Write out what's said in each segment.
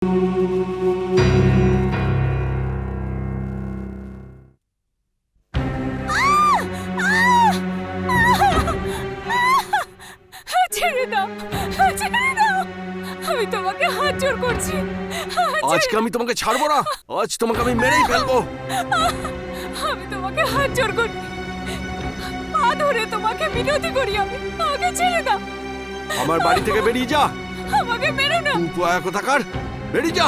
ছেড়ে দাও, ছেড়ে দাও, আমি তোমাকে হাত জোড় করছি। আজকে আমি তোমাকে ছাড়বো না, আজ তোমাকে আমি মেরেই ফেলবো। আমি তোমাকে হাত জোড় করি, পা ধরে তোমাকে বিনতি করি, আমি আমাকে ছেড়ে দাও। আমার বাড়ি থেকে বেরিয়ে যা। আমাকে মেরো না। উপয়া কোথাকার, বেরিয়ে যা,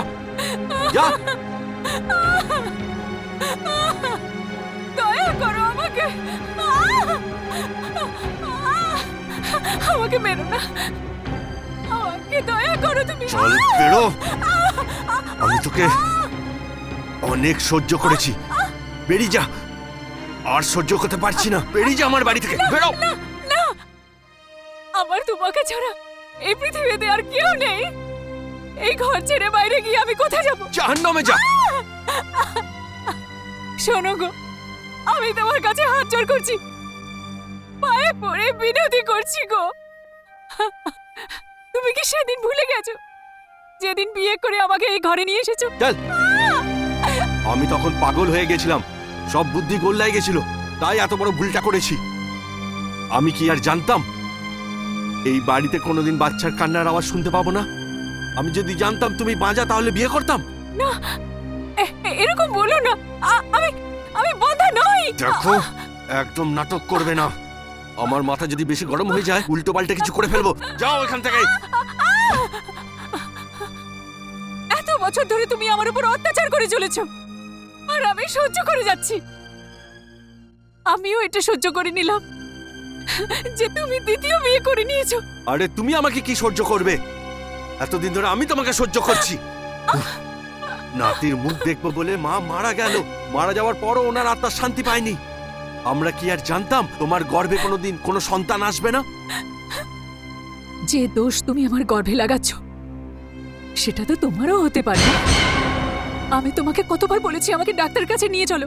যা। দয়া করো আমাকে, আমাকে মেরো না, আমাকে দয়া করো তুমি। চল বেরো, আমি তোকে অনেক সহ্য করেছি, বেরিয়ে যা। আর সহ্য করতে পারছি না, বেরিয়ে যা আমার বাড়ি থেকে, বেরো। না, আমার তোমাকে ছাড়া এই পৃথিবীতে আর কেউ নেই। এই ঘর ছেড়ে বাইরে গিয়ে আমি কোথায় যাবো? জাহান্নামে যা। শোনো গো, আমি তোমার কাছে হাত জোড় করছি, পায়ে পড়ে বিনতি করছি গো। তুমি কি সেদিন ভুলে গেছো, যেদিন বিয়ে করে আমাকে এই ঘরে নিয়ে এসেছো? চল। আমি তখন পাগল হয়ে গেছিলাম, সব বুদ্ধি গোল্লায় গেছিল, তাই এত বড় ভুলটা করেছি। আমি কি আর জানতাম এই বাড়িতে কোনোদিন বাচ্চার কান্নার আওয়াজ শুনতে পাবো না? আমি যদি জানতাম তুমি বাঁচা, তাহলে বিয়ে করতাম না। এরকম বলো না, আমি আমি বাঁধা নই। দেখো, একদম নাটক করবে না। আমার মাথা যদি বেশি গরম হয়ে যায়, উল্টো পাল্টা কিছু করে ফেলবো। যাও এখান থেকে। এত বছর ধরে তুমি আমার উপর অত্যাচার করে চলেছো, আর আমি সহ্য করে যাচ্ছি। আমিও এটা সহ্য করে নিলাম যে তুমি দ্বিতীয় বিয়ে করে নিয়েছো। আরে তুমি আমাকে কি সহ্য করবে? এতদিন ধরে আমি তোমাকে সহ্য করছি। নাতির মুখ দেখবো বলে মা মারা গেল, মারা যাওয়ার পরও ওনার আত্মা শান্তি পায়নি। আমরা কি আর জানতাম তোমার গর্ভে কোনোদিন কোনো সন্তান আসবে না? যে দোষ তুমি আমার গর্ভে লাগাচ্ছ, সেটা তো তোমারও হতে পারে। আমি তোমাকে কতবার বলেছি আমাকে ডাক্তার কাছে নিয়ে চলো,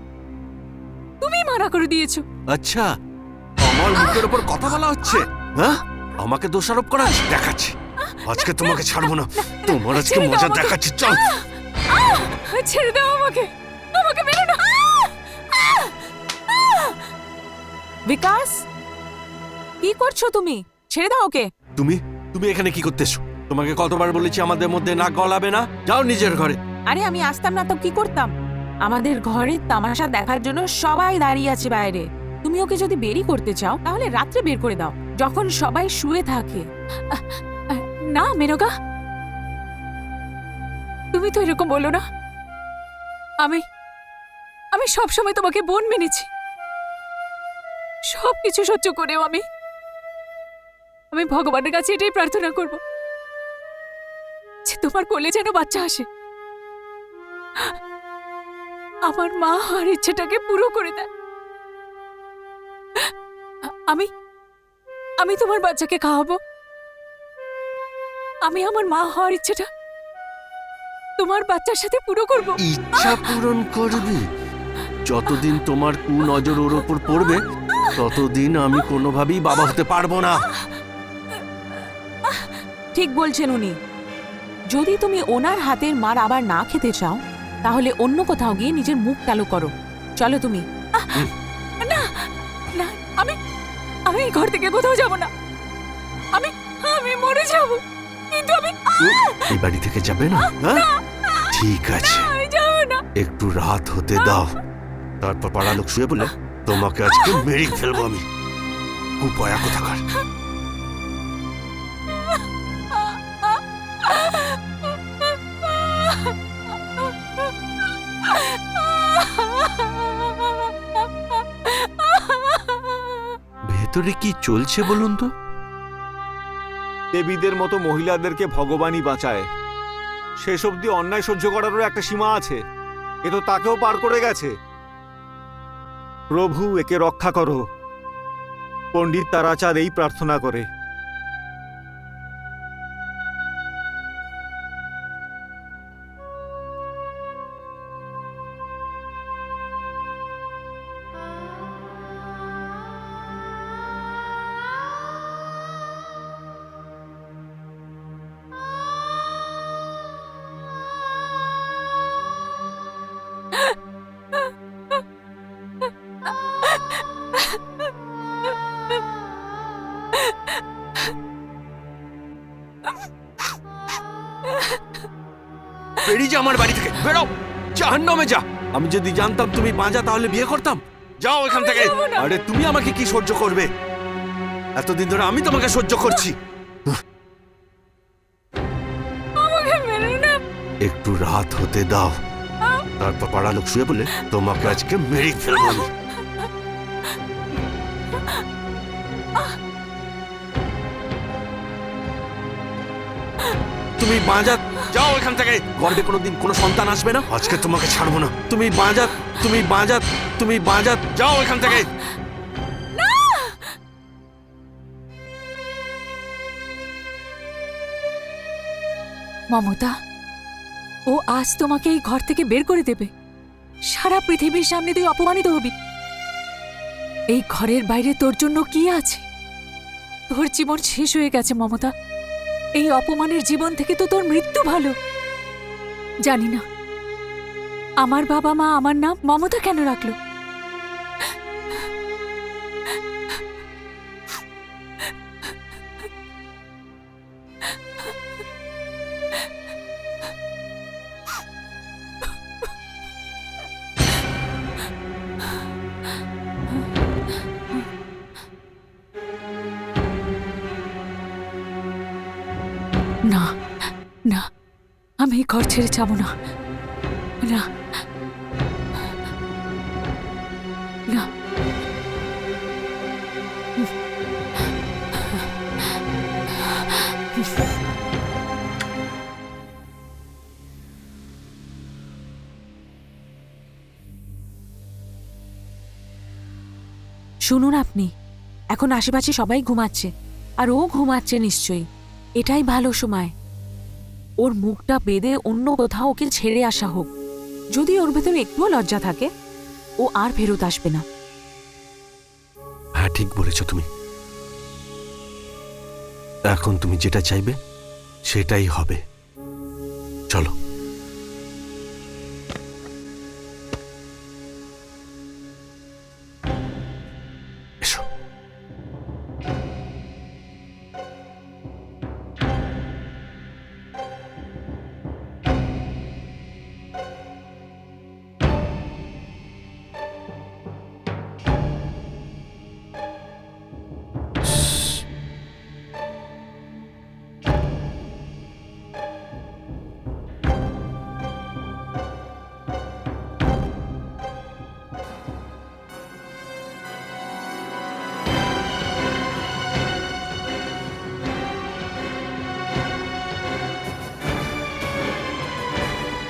তুমি মানা করে দিয়েছো। আচ্ছা, আমার মুখের উপর কথা বলা হচ্ছে, হ্যাঁ? আমাকে দোষারোপ করা হচ্ছে? দেখাচ্ছি, আজকে তোমাকে ছাড়বো না, তোমার আজকে মজা দেখাচ্ছি। চল। ছেড়ে দাও আমাকে, আমাকে মেরো না। বিকাশ, কি করছো তুমি? ছেড়ে দাও ওকে। তুমি তুমি এখানে কি করতেছো? তোমাকে কতবার বলেছি আমাদের মধ্যে নাক গলাবে না, যাও নিজের ঘরে। আরে আমি আসতাম না তো কি করতাম? আমাদের ঘরে তামাশা দেখার জন্য সবাই দাঁড়িয়ে আছে বাইরে। তুমি ওকে যদি বেরি করতে চাও তাহলে রাত্রে বের করে দাও, যখন সবাই শুয়ে থাকে। না মেনকা, তুমি তো এরকম বলো না। আমি আমি সবসময় তোমাকে বোন মেনেছি, সবকিছু সহ্য করেও আমি ভগবানের কাছে এটাই প্রার্থনা করব যে তোমার কোলে যেন বাচ্চা আসে, আমার মা আর ইচ্ছেটাকে পুরো করে দেয়। আমি আমি তোমার বাচ্চাকে খাওয়াবো, আমি আমার মা হওয়ার ইচ্ছেটা তোমার বাচ্চার সাথে পুরো করব। ইচ্ছা পূরণ করবে? যতদিন তোমার কুনজর ওর ওপর পড়বে, ততদিন আমি কোনোভাবেই বাবা হতে পারবো না। ঠিক বলছেন উনি। যদি তুমি ওনার হাতের মার আবার না খেতে চাও তাহলে অন্য কোথাও গিয়ে নিজের মুখ কালো করো। চলো তুমি। না না, আমি আমি এই ঘর থেকে কোথাও যাব না। আমি আমি মরে যাব, কিন্তু আমি এই বাড়ি থেকে যাবে না? হ্যাঁ, ঠিক আছে, আমি যাব না। একটু রাত হতে দাও, তারপর পাড়া লোক শুয়ে বলে তোমাকে আজকে মেরে ফেলবো আমি। কুপয়া কোথাকার। ভেতরে কি চলছে বলুন তো? দেবীদের মতো মহিলাদেরকে ভগবানই বাঁচায়। শেষ অবধি অন্যায় সহ্য করারও একটা সীমা আছে, এ তো তাকেও পার করে গেছে। প্রভু একে রক্ষা করো, পণ্ডিত তারাচাঁদ এই প্রার্থনা করে। বেরিয়ে যা আমার বাড়ি থেকে, বেরো, জাহান্নামে যা। আমি যদি জানতাম তুমি বাঁজা তাহলে বিয়ে করতাম। যাও এখান থেকে। যাবো না। আরে তুমি আমাকে কি সহ্য করবে? এতদিন ধরে আমি তোমাকে সহ্য করছি। আমাকে মেরো না। একটু রাত হতে দাও, তারপর পাড়া লোক শুয়ে বলে তোমাকে আজকে মেরে ফেলবো আমি। তুমি বাঁজা, যাও এখান থেকে। গর্বে কোনোদিন কোনো সন্তান আসবে না, আজকে তোমাকে ছাড়বো না। তুমি বাঁজা, তুমি বাঁজা, তুমি বাঁজা, যাও এখান থেকে। মমতা, ও আজ তোমাকে এই ঘর থেকে বের করে দেবে। সারা পৃথিবীর সামনে তুই অপমানিত হবি। এই ঘরের বাইরে তোর জন্য কি আছে? তোর জীবন শেষ হয়ে গেছে মমতা। এই অপমানের জীবন থেকে তো তোর মৃত্যু ভালো। জানি না আমার বাবা মা আমার নাম মমতা কেন রাখলো। না না, আমি এই ঘর ছেড়ে যাব না। না না, শুনুন আপনি, এখন আশেপাশে সবাই ঘুমাচ্ছে, আর ও ঘুমাচ্ছে নিশ্চয়ই। এটাই ভালো সময় ওর মুখটা বেঁধে অন্য কোথাও ওকে ছেড়ে আসা হোক। যদি ওর ভেতরে একটুও লজ্জা থাকে, ও আর ফেরত আসবে না। হ্যাঁ, ঠিক বলেছ তুমি। এখন তুমি যেটা চাইবে সেটাই হবে। চলো। এসো।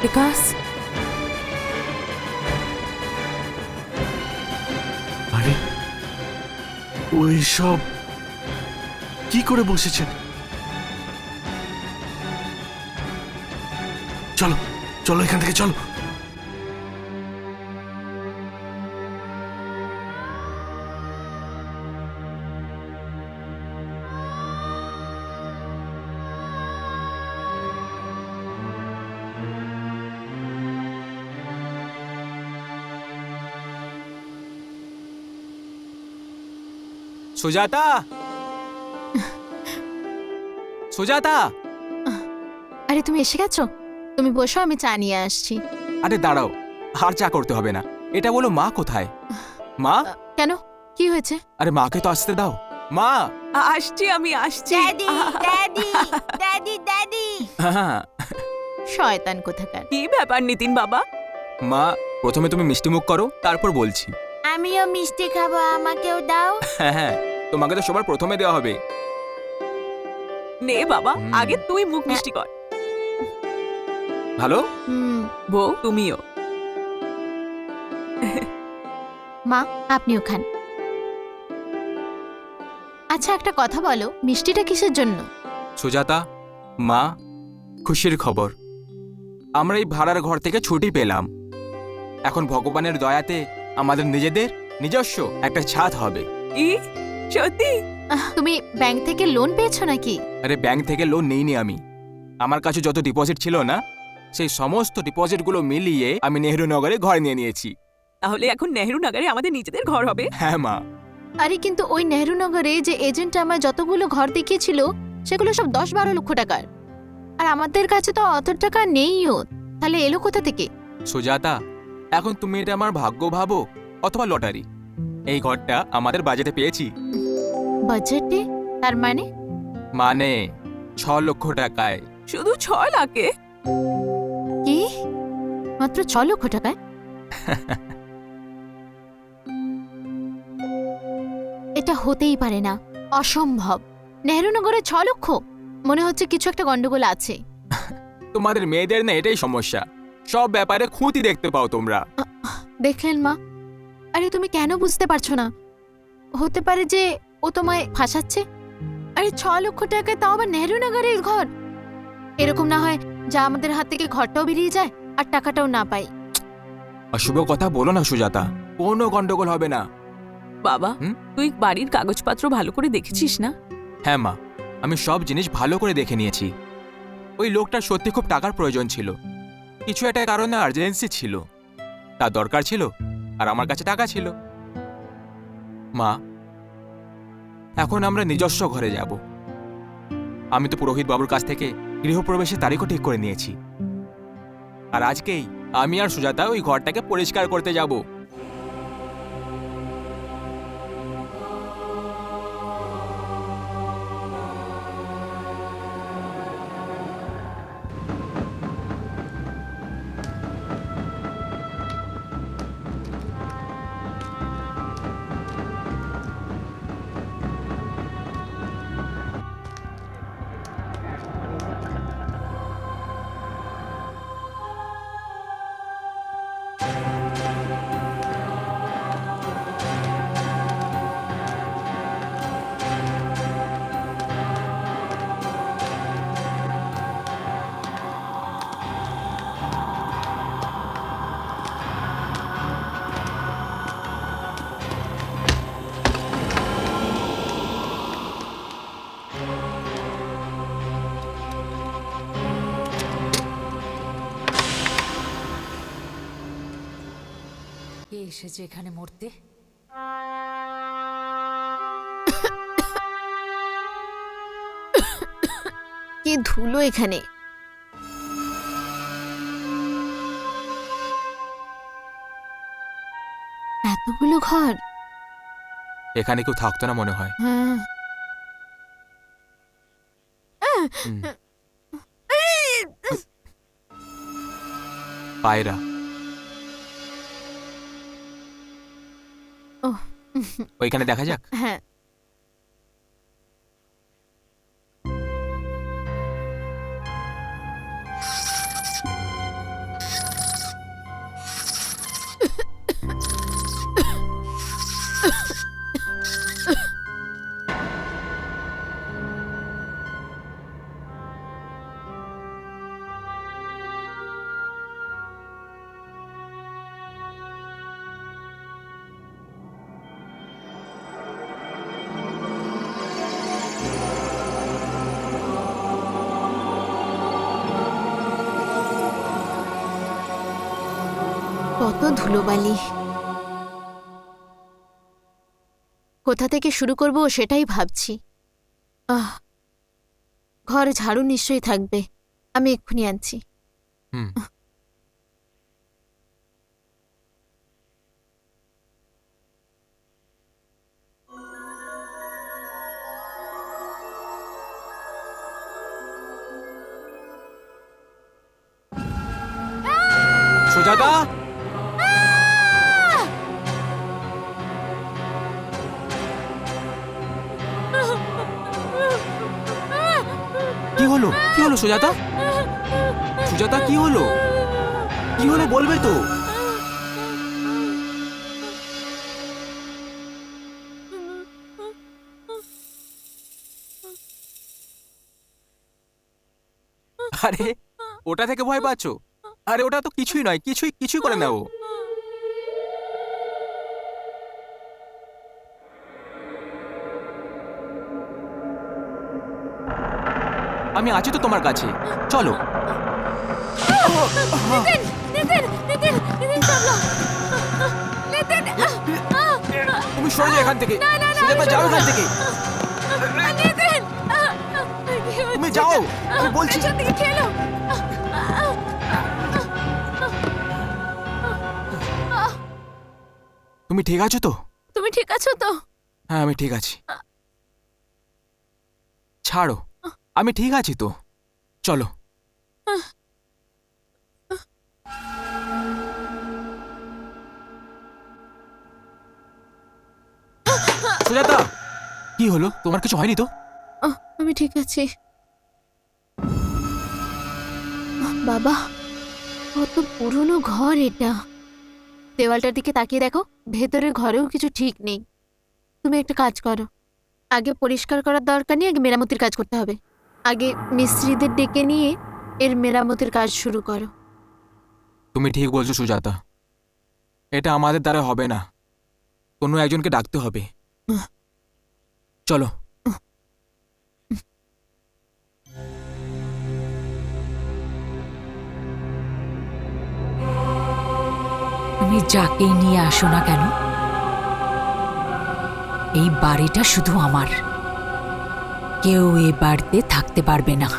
বিকাশ, আরে ওই সব কি করে বসেছেন? চলো চলো এখান থেকে চলো। সুজাতা, সুজাতা, আরে তুমি এসে গেছো? তুমি বসো, আমি চা নিয়ে আসছি। আরে দাঁড়াও, আর চা করতে হবে না। এটা বলো মা কোথায়? মা, কেন, কি হয়েছে? আরে মাকে তো আসতে দাও। মা, আসছি, আমি আসছি। ড্যাডি ড্যাডি ড্যাডি ড্যাডি হ্যাঁ, শয়তান কোথাকার। কি ব্যাপার নিতিন বাবা? মা প্রথমে তুমি মিষ্টি মুখ করো, তারপর বলছি। আমিও মিষ্টি খাবো, আমাকেও দাও। হ্যাঁ হ্যাঁ, তোমাকে তো সবার প্রথমে দেওয়া হবে। নে বাবা, হুম। আগে তুই মুখ মিষ্টি কর। ভালো। বউ, তুমিও। মা, আপনিও খান। আচ্ছা, একটা কথা বলো, মিষ্টিটা কিসের জন্য? সুজাতা, মা, খুশির খবর, আমরা এই ভাড়ার ঘর থেকে ছুটি পেলাম। এখন ভগবানের দয়াতে আমাদের নিজেদের নিজস্ব একটা ছাদ হবে। ই সত্যি? তুমি ব্যাংক থেকে লোন পেয়েছো নাকি? আরে ব্যাংক থেকে লোন নেইনি আমি। আমার কাছে যত ডিপোজিট ছিল না, সেই সমস্ত ডিপোজিটগুলো মিলিয়ে আমি নেহেরু নগরে ঘর নিয়ে নিয়েছি। তাহলে এখন নেহেরু নগরে আমাদের নিজেদের ঘর হবে? হ্যাঁ মা। আরে কিন্তু ওই নেহেরু নগরে যে এজেন্ট আমায় যতগুলো ঘর দেখিয়েছিল, সেগুলো সব 10-12 লক্ষ টাকার। আর আমাদের কাছে তো অত টাকা নেইও। তাহলে এলো কোথা থেকে? সুজাতা, এখন তুমি এটা আমার ভাগ্য ভাবো অথবা লটারি, এই ঘরটা আমাদের বাজেটে পেয়েছি। বাজেটে? তার মানে? মানে 6 লক্ষ টাকায়। শুধু 6 লাখে? কি? মাত্র 6 লক্ষ টাকায়? এটা হতেই পারে না, অসম্ভব। নেহরুনগরে 6 লক্ষ? মনে হচ্ছে কিছু একটা গন্ডগোল আছে। তোমাদের মেয়েদের না এটাই সমস্যা, সব ব্যাপারে খুঁতি দেখতে পাও তোমরা। দেখলেন মা? আরে তুমি কেন বুঝতে পারছো না? হতে পারে যে ও তোমায় ফাঁসাচ্ছে। আরে 6 লক্ষ টাকায়, তাও আবার নেহরুনগরের ঘর। এরকম না হয় যা আমাদের হাত থেকে ঘরটাও বেরিয়ে যায় আর টাকাটাও না পাই। অশুভ কথা বলো না সুজাতা, কোনো গন্ডগোল হবে না। বাবা, হুম? তুই বাড়ির কাগজপত্র ভালো করে দেখেছিস না? হ্যাঁ মা, আমি সব জিনিস ভালো করে দেখে নিয়েছি। ওই লোকটার সত্যি খুব টাকার প্রয়োজন ছিল, কিছু একটা কারণে আর্জেন্সি ছিল, তার দরকার ছিল, আর আমার কাছে টাকা ছিল। মা, এখন আমরা নিজস্ব ঘরে যাব। আমি তো পুরোহিত বাবুর কাছ থেকে গৃহপ্রবেশের তারিখও ঠিক করে নিয়েছি, আর আজকেই আমি আর সুজাতা ওই ঘরটাকে পরিষ্কার করতে যাব। কে এসেছে এখানে মরতে? কি ধুলো এখানে! এতগুলো ঘর! এখানে কেউ থাকতো না মনে হয়। হ্যাঁ। হুম। পায়রা। ওহ। ওইখানে দেখা যাক। হ্যাঁ। কত ধুলোবালি! কোথা থেকে শুরু করব সেটাই ভাবছি। ঘরে ঝাড়ু নিশ্চয়ই থাকবে, আমি এক্ষুনি আনছি। হুম। সুজাতা, কি হলো? কি হলো সুজাতা? সুজাতা, কি হলো? কি হলো বলবে তো? আরে ওটা থেকে ভয় পাচ্ছো? আরে ওটা তো কিছুই নয়, কিছুই করে না ও। আমি আছি তো তোমার কাছে, চলো। তুমি সরে যাও এখান থেকে, সুজাতা যাও এখান থেকে, তুমি যাও, আমি বলছি। তুমি ঠিক আছো তো? তুমি ঠিক আছো তো? হ্যাঁ আমি ঠিক আছি। ছাড়ো, আমি ঠিক আছি তো, চলো। সুজাতা, কি হলো? তোমার কিছু হয়নি তো? আমি ঠিক আছি। বাবা, কত পুরনো ঘর এটা। দেওয়ালটার দিকে তাকিয়ে দেখো, ভেতরের ঘরেও কিছু ঠিক নেই। তুমি একটা কাজ করো, আগে পরিষ্কার করার দরকার নেই, আগে মেরামতির কাজ করতে হবে। আগে মিস্ত্রিদের ডেকে নিয়ে এর মেরামতির কাজ শুরু করো। তুমি ঠিক বলছো সুজাতা, এটা আমাদের দ্বারা হবে না, কোনো একজনকে ডাকতে হবে। চলো। তুমি যাকেই নিয়ে আসো না কেন, এই বাড়িটা শুধু আমার, কেউ এ বাড়িতে থাকতে পারবে না।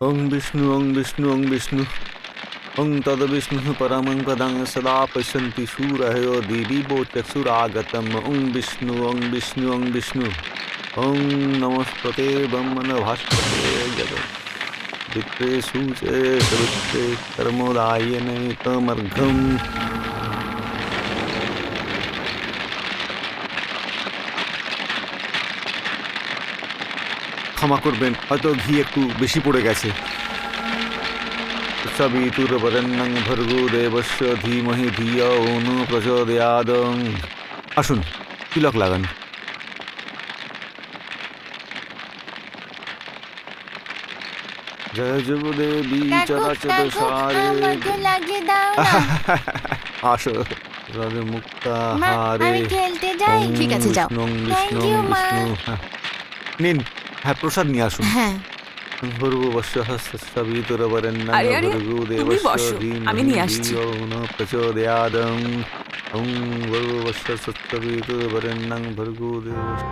ওং বিষ্ণু ওং বিষ্ণু ওং বিষ্ণু ওং তদ বিষ্ণু পরমং পদং সদা পশ্যন্তি শূরহো দিদিবো চক্ষুরাগতম। ওং বিষ্ণু ওং বিষ্ণু ওং বিষ্ণু ওং নমস্পতে ব্রহ্মণ ভাস্পতে জগৎ বিত্রে সূচে সবিত্রে কর্মোদায়নে তমর্ঘম। ক্ষমা করবেন, হয়তো ঘি একটু বেশি পড়ে গেছে। সবিতুর্বরেণ্যং ভর্গো দেবস্য ধীমহি ধিয়ো ন প্রচোদয়াৎ। আসুন, তিলক লাগান। জয় যুবদেবী চরাচর সারে। লাগিয়ে দাও। আসো রাধে মুক্তাহারে। খেলতে যাই। ঠিক আছে, যাও। ওং Thank বিষ্ণু you, ওং মা। বিষ্ণু। হ্যাঁ, নিন। হ্যাঁ, প্রসাদ নিয়ে আসুন। হ্যাঁ, ভর্গবস্য সবিতুর্বরেণ্যং আরে, আরে, ভর্গো তুমি দেবস্য বসো, আমি নিয়ে আসছি। ধিয়ো ন প্রচোদয়াৎ। ওং ভর্গবস্য সবিতুর্বরেণ্যং ভর্গো দেবস্য।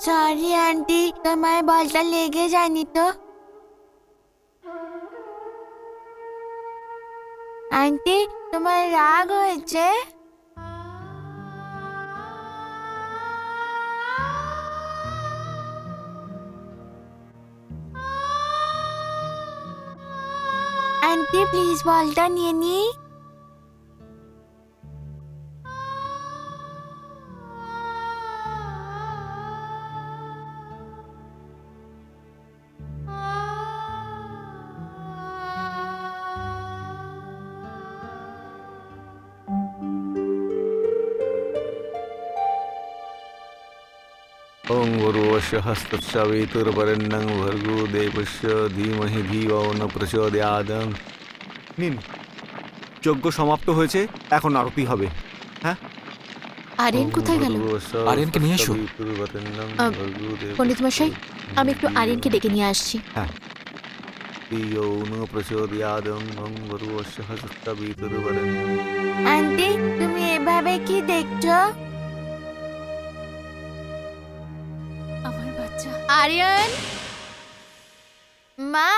সরি আন্টি, তোমার বলটা লেগে যায়নি তো? আন্টি, তোমার রাগ হয়েছে? আন্টি প্লিজ বলটা নিয়ে নি। ওং ভর্গবস্য সবিতুর্বরেণ্যং ভর্গো দেবস্য ধীমহি ধিয়ো ন প্রচোদয়াৎ। নিন, যজ্ঞ সমাপ্ত হয়েছে, এখন আরতি হবে। হ্যাঁ, আরিয়ান কোথায় গেল? আরিয়ানকে নিয়ে এসো। পণ্ডিত মশাই, আমি একটু আরিয়ানকে ডেকে নিয়ে আসছি। আন্টি, তুমি এভাবে কি দেখছো? আমার বাচ্চা। আরিয়ান, মা,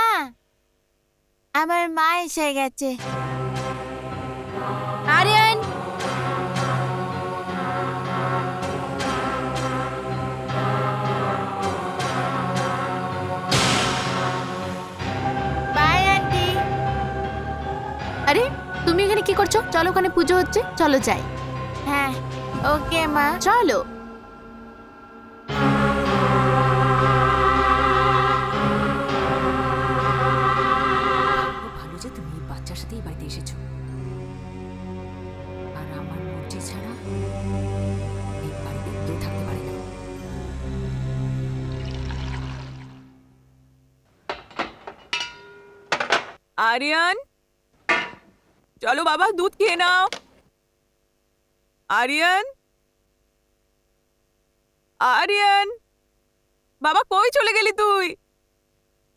আমার মা এসে গেছে। Aryan, bye aunty. আরে, তুমি এখানে কি করছো? চলো, ওখানে পুজো হচ্ছে, চলো যাই। হ্যাঁ, ওকে মা, চলো। ভালো যে তুমি এই বাচ্চার সাথে এই বাড়িতে এসেছো, আর আমার মর্জি ছাড়া এই বাড়িতে কেউ থাকতে পারে না। আরিয়ান, চলো বাবা, দুধ খেয়ে নাও। আরিয়ান, আরিয়ান, বাবা কই চলে গেলি তুই?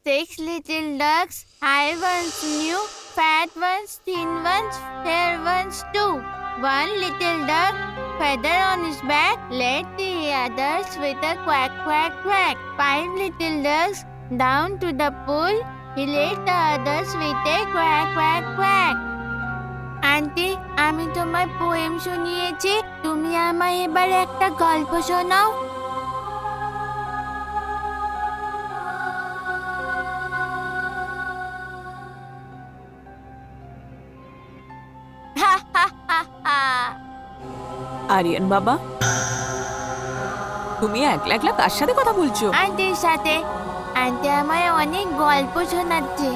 6 little ducks, high ones new, fat ones, thin ones, fair ones too. One little duck, feather on his back, led the others with a quack, quack, quack. 5 little ducks, down to the pool, he led the others with a quack, quack, quack. Aunty, আমি তোমার poem শুনিয়েছি, তুমি আমায় এবার একটা গল্প শোনাও। হা হা হা হা। আরিয়ান বাবা, তুমি একলা একলা কার সাথে কথা বলছো? আন্টির সাথে। আন্টি আমায় অনেক গল্প শোনাচ্ছে।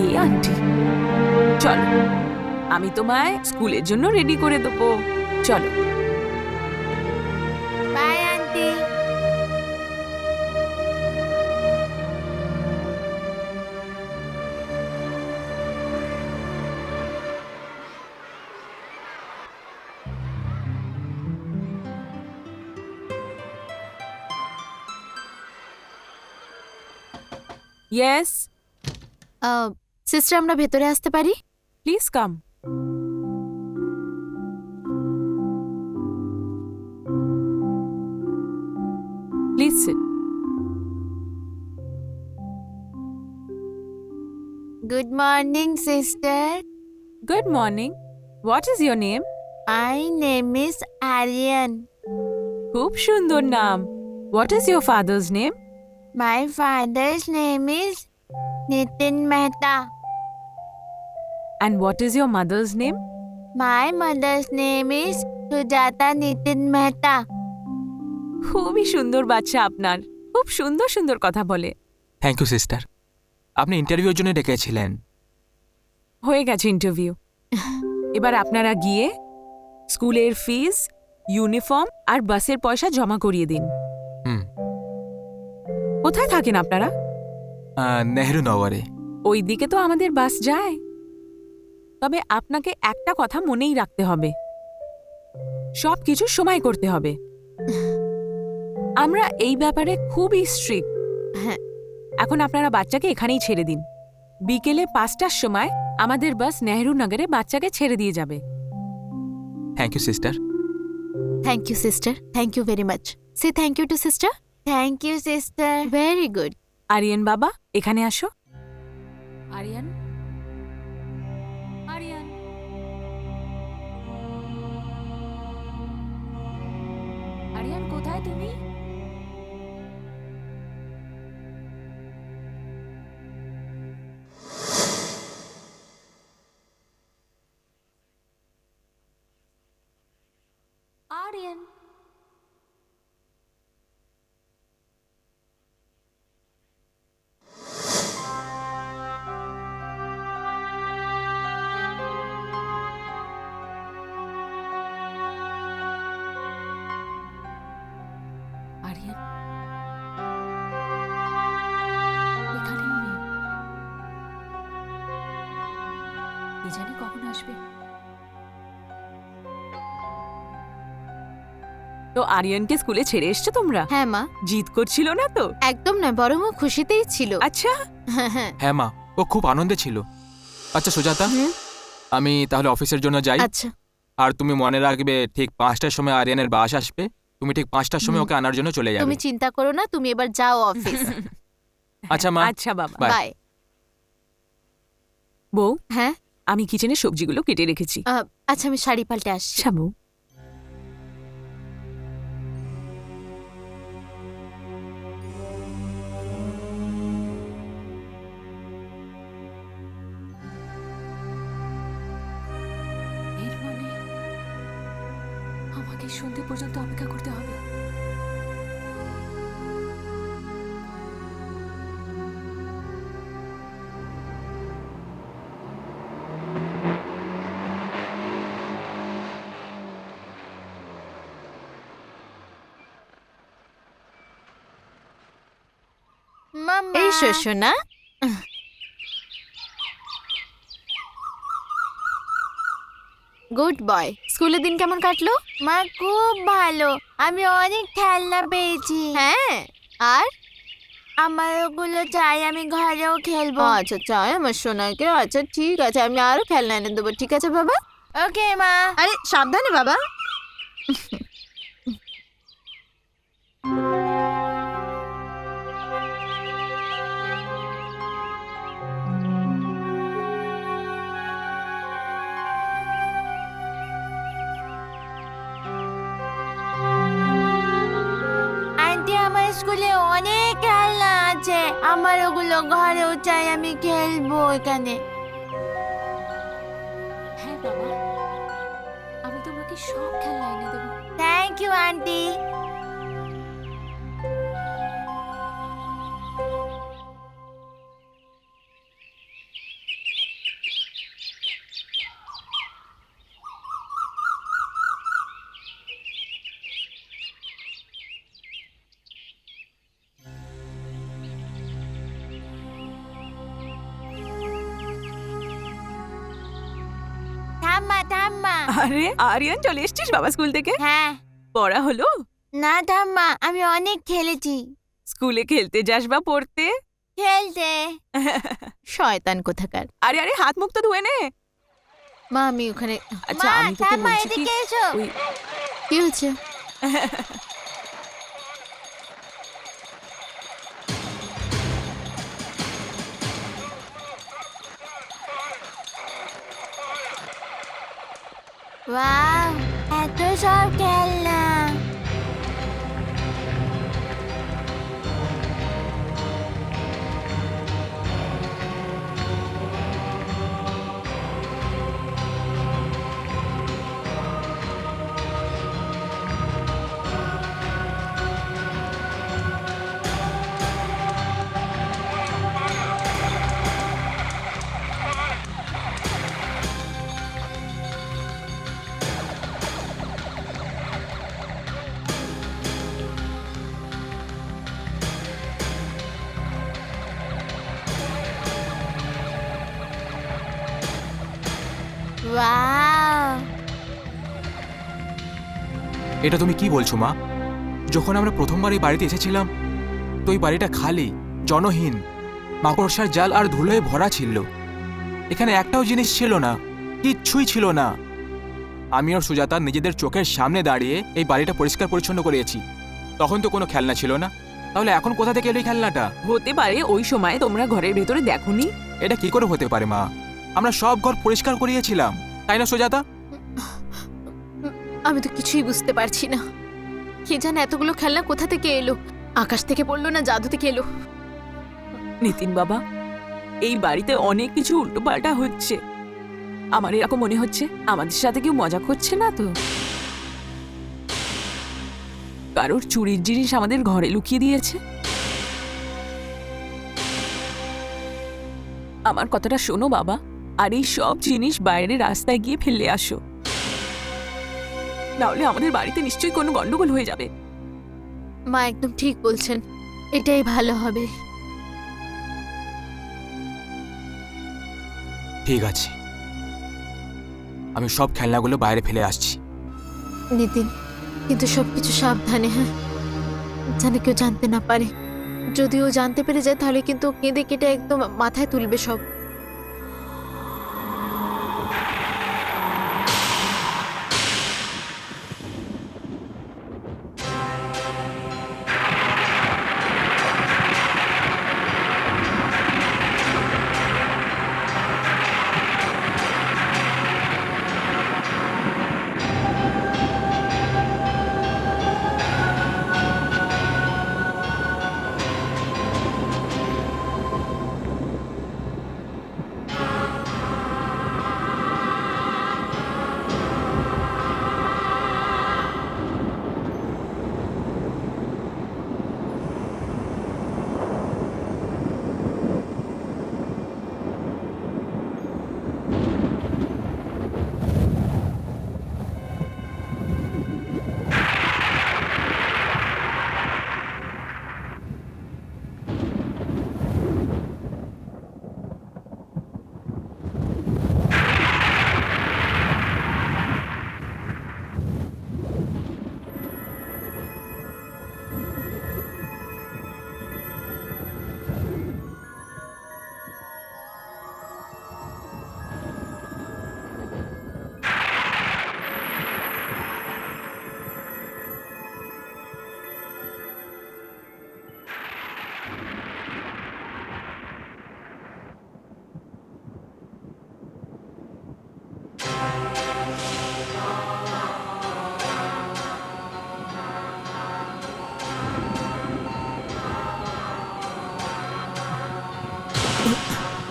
এ আন্টি, চলো, আমি তোমায় স্কুলের জন্য রেডি করে দেবো। চলো। By aunty. ইয়েস, সিস্টার, আমরা ভেতরে আসতে পারি? Please come. Please sit. Good morning sister. Good morning. What is your name? My name is Aryan. খুব সুন্দর নাম। What is your father's name? My father's name is Nitin Mehta. And what is your mother's name? My mother's name is Sujata Nitin Mehta. খুবই সুন্দর বাচ্চা আপনার, খুব সুন্দর সুন্দর কথা বলে। Thank you sister. আপনি ইন্টারভিউর জন্য ডেকেছিলেন। হয়ে গেছে ইন্টারভিউ। এবার আপনারা গিয়ে স্কুলের ফিস, ইউনিফর্ম আর বাসের পয়সা জমা করিয়ে দিন। হুম। কোথায় থাকেন আপনারা? নেহরু নগরে। ওই দিকে তো আমাদের বাস যায়। তবে আপনাকে একটা কথা মনেই রাখতে হবে, সব কিছু সময় করতে হবে। আমরা এই ব্যাপারে খুবই স্ট্রিক্ট। হ্যাঁ। এখন আপনারা বাচ্চাকে এখানেই ছেড়ে দিন। বিকেলে 5টার সময় আমাদের বাস নেহরু নগরে বাচ্চাকে ছেড়ে দিয়ে যাবে। Thank you sister. Thank you sister, thank you very much. Say thank you to sister. Thank you sister, very good. Aryan বাবা, এখানে আসো। আরিয়ান, আরিয়ান, আরিয়ান কোথায় তুমি? আরিয়ান, আরিয়ান এখানেও নেই। কি জানি কখন আসবে। তো আরিয়ানকে স্কুলে ছেড়ে এসছো তোমরা? হ্যাঁ মা, জিদ করছিল না তো? একদম নয়, বরং ও খুশিতেই ছিল। আচ্ছা। হ্যাঁ মা, ও খুব আনন্দে ছিল। আচ্ছা সুজাতা, হুম। আমি তাহলে অফিসের জন্য যাই। আচ্ছা আর তুমি মনে রাখবে ঠিক 5টার সময় আরিয়ানের বাস আসবে, তুমি ঠিক 5টার সময় ওকে আনার জন্য চলে যাবে। তুমি চিন্তা করো না, তুমি এবার যাও অফিস। আচ্ছা মা। আচ্ছা বাবা। Bye. বাই। বউ, হ্যাঁ আমি কিচেনে সবজিগুলো কেটে রেখেছি। আচ্ছা, আমি শাড়ি পাল্টে আসছি। আচ্ছা বউ। এর মানে আমাকে সন্ধে পর্যন্ত অপেক্ষা করতে হবে। এই শোষো না। Good boy. স্কুলের দিন কেমন কাটলো? মা খুব ভালো, আমি অনেক খেলনা পেয়েছি। হ্যাঁ, আর আমার ওগুলো চাই, আমি ঘরেও খেলবো। আচ্ছা চাই আমার সোনাকে। আচ্ছা ঠিক আছে, আমি আরো খেলনা এনে দেবো। ঠিক আছে বাবা? ওকে মা। আরে সাবধানে বাবা। আন্টি, আমার স্কুলে অনেক খেলনা আছে, আমার ওগুলো ঘরেও চাই, আমি খেলবো এখানে। হ্যাঁ বাবা, আমি তোমাকে সব খেলনা এনে দেবো। Thank you aunty. থাম্মা থাম্মা। আরে আরিয়ান, চলে এসেছিস বাবা স্কুল থেকে? হ্যাঁ। পড়া হলো? না থাম্মা, আমি অনেক খেলেছি। স্কুলে খেলতে যাস বা পড়তে? খেলতে। শয়তান কোথাকার। আরে আরে, হাত মুখ তো ধুয়ে নে। মা আমি ওখানে। আচ্ছা মা আমি তোকে থাম্মা, বলছি কি, এদিকে এসো। ওই কি হচ্ছে? ওয়াও, এত সব খেলনা। ওয়াও, এটা তুমি কি বলছো মা? যখন আমরা প্রথমবার এই বাড়িতে এসেছিলাম তো এই বাড়িটা খালি, জনহীন, মাকড়সার জাল আর ধুলোয় ভরা ছিল। এখানে একটাও জিনিস ছিল না, কিচ্ছুই ছিল না। আমি আর সুজাতা নিজেদের চোখের সামনে দাঁড়িয়ে এই বাড়িটা পরিষ্কার পরিচ্ছন্ন করেছি। তখন তো কোনো খেলনা ছিল না, তাহলে এখন কোথা থেকে এলো এই খেলনাটা? হতে পারে ওই সময় তোমরা ঘরের ভেতরে দেখোনি। এটা কি করে হতে পারে মা? আমরা সব ঘর পরিষ্কার করিয়েছিলাম, তাই না সুজাতা? আমি তো কিছুই বুঝতে পারছি না। কে জানে এতগুলো খেলনা কোথা থেকে এলো? আকাশ থেকে পড়লো না জাদু থেকে এলো? নিতিন বাবা, এই বাড়িতে অনেক কিছু উল্টোপাল্টা হচ্ছে। আমার এরকম মনে হচ্ছে আমাদের সাথে কেউ মজা করছে না তো। কারোর চুরির জিনিস আমাদের ঘরে লুকিয়ে দিয়েছে। আমার কথাটা শোনো বাবা, আর এই সব জিনিস বাইরে রাস্তায় গিয়ে ফেলে আসো, নাহলে আমাদের বাড়িতে নিশ্চয়ই কোনো গন্ডগোল হয়ে যাবে। মা একদম ঠিক বলছেন, এটাই ভালো হবে। ঠিক আছে, আমি সব খেলনাগুলো বাইরে ফেলে আসছি। নিতিন, কিন্তু সবকিছু সাবধানে, হ্যাঁ, যেন কেউ জানতে না পারে। যদি ও জানতে পেরে যায় তাহলে কিন্তু ও কেঁদে কেটে একদম মাথায় তুলবে সব।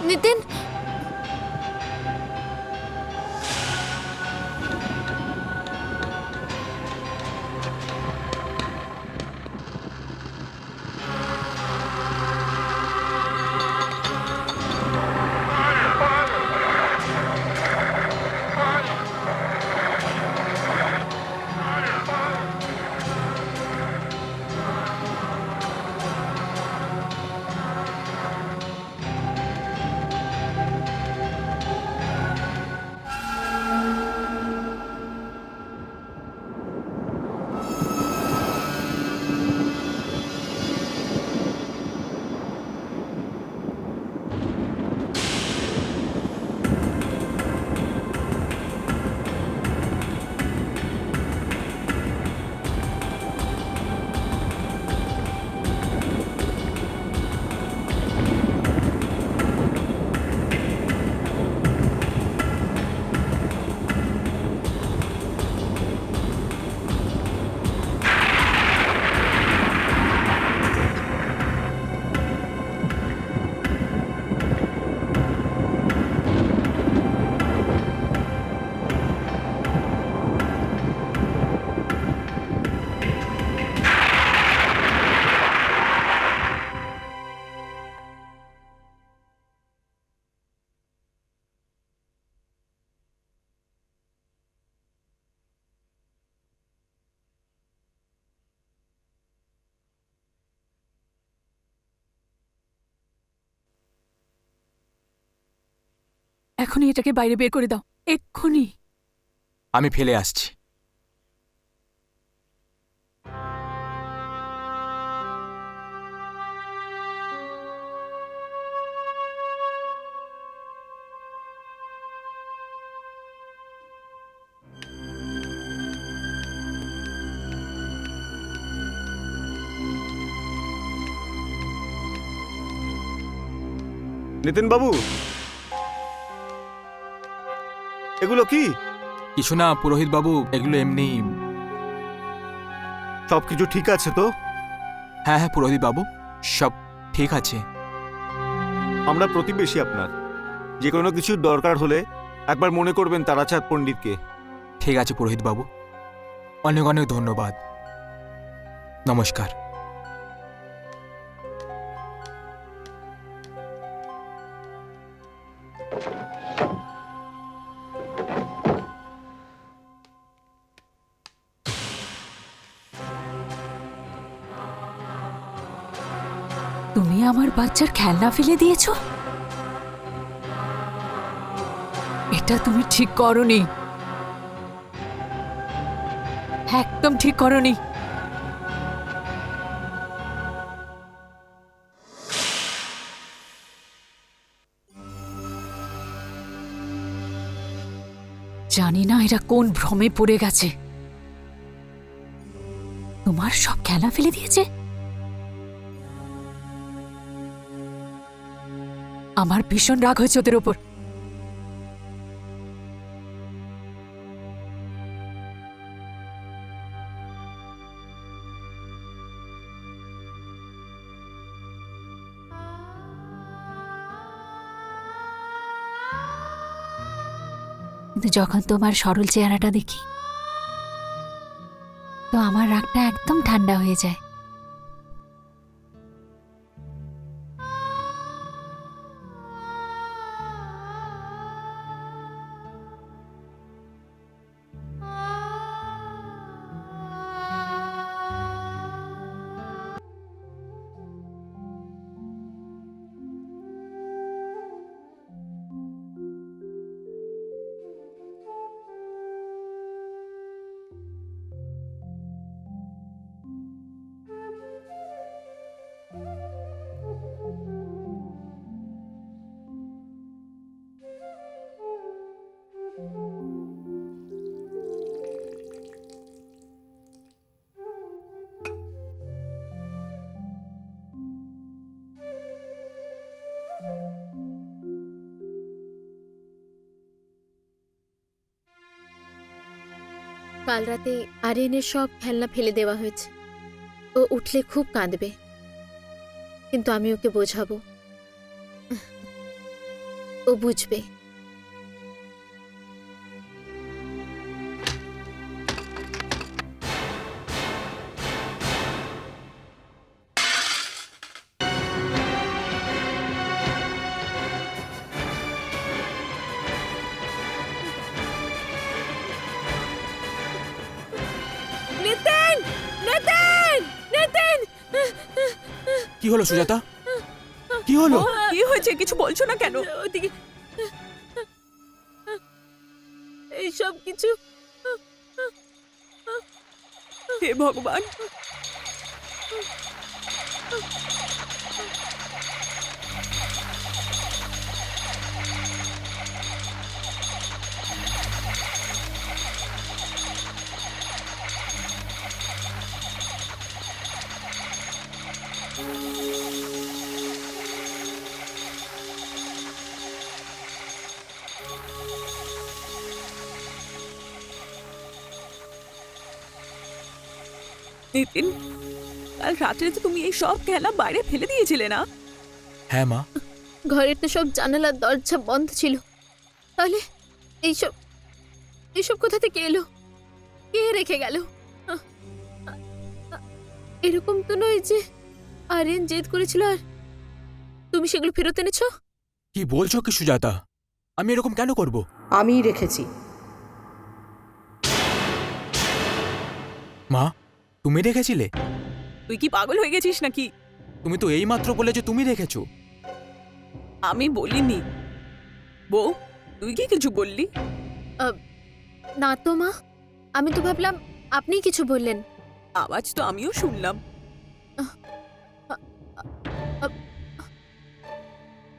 নিতিন, এখনই এটাকে বাইরে বের করে দাও, এক্ষুনি। আমি ফেলে আসছি। নিতিন বাবু, এগুলো কি? কিছু না পুরোহিত বাবু, এগুলো এমনি। সবকিছু ঠিক আছে তো? হ্যাঁ হ্যাঁ পুরোহিত বাবু, সব ঠিক আছে। আমরা প্রতিবেশী আপনার, যে কোনো কিছুর দরকার হলে একবার মনে করবেন তারাচাঁদ পণ্ডিতকে। ঠিক আছে পুরোহিত বাবু, অনেক অনেক ধন্যবাদ। নমস্কার। তুমি আমার বাচ্চার খেলনা ফেলে দিয়েছো? এটা তুমি ঠিক করনি, একদম ঠিক করনি। জানি না এরা কোন ভ্রমে পড়ে গেছে। তোমার সব খেলা ফেলে দিয়েছে। আমার ভীষণ রাগ হয়েছে ওদের ওপর। কিন্তু যখন তোমার সরল চেহারাটা দেখি তো আমার রাগটা একদম ঠান্ডা হয়ে যায়। কাল রাতে আরিয়ানের সব খেলনা ফেলে দেওয়া হয়েছে। ও উঠলে খুব কাঁদবে, কিন্তু আমি ওকে বোঝাবো, ও বুঝবে। নিতিন, নিতিন, নিতিন! কি হলো সুজাতা? কি হলো? কি হয়েছে? কিছু বলছো না কেন? ওদিকে এইসব কিছু। হে ভগবান! নিতিন, কাল রাত্রে তো তুমি এই সব খেলা বাইরে ফেলে দিয়েছিলে না? হ্যাঁ মা। ঘরের তো সব জানালার দরজা বন্ধ ছিল, তাহলে এইসব এইসব কোথা থেকে এলো? কে রেখে গেল? এরকম তো নয় যে আরিয়ান জেদ করেছিল আর তুমি সেগুলো ফেরত এনেছো। কি বলছো কি সুজাতা? আমি এরকম কেন করব? আমিই রেখেছি। মা, তুমি রেখেছিলে? তুই কি পাগল হয়ে গেছিস নাকি? তুমি তো এইমাত্র বলেছো তুমি রেখেছো। আমি বলিনি। বউ, তুই কি কিছু বললি? না তো মা, আমি তো ভাবলাম আপনি কিছু বললেন। আওয়াজ তো আমিও শুনলাম।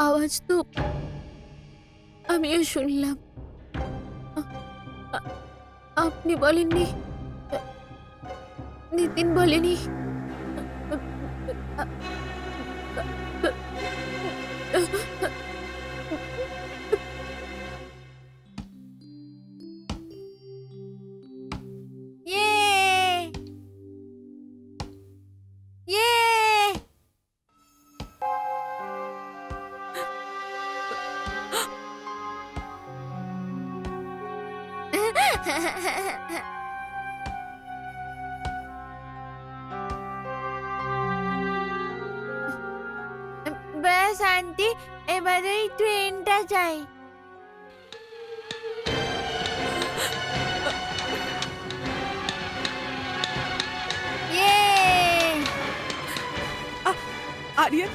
আওয়াজ তো আমিও শুনলাম। আপনি বলেননি, নিতিন বলেনি। Yay! Yay! ব্যাস আন্টি, এবারে এই ট্রেনটা চাই। আরিয়ান,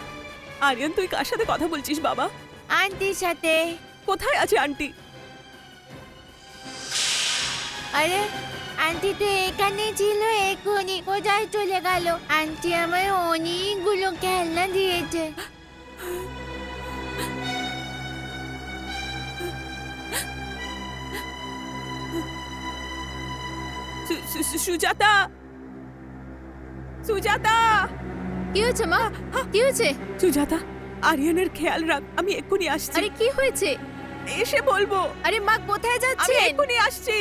আরিয়ান তুই কার সাথে কথা বলছিস বাবা? আন্টির সাথে। কোথায় আছে আন্টি? আরে আন্টি তো এখানে ছিল, এক্ষুনি কোথায় চলে গেল? আন্টি আমায় অনেকগুলো খেলনা দিয়েছে। সুজাতা, সুজাতা, কি হয়েছে মা? কি হয়েছে? সুজাতা, আরিয়ানের খেয়াল রাখ, আমি এক্ষুনি আসছি। আরে কি হয়েছে? এসে বলবো। আরে মা কোথায় আমি যাচ্ছেন? এক্ষুনি আসছি।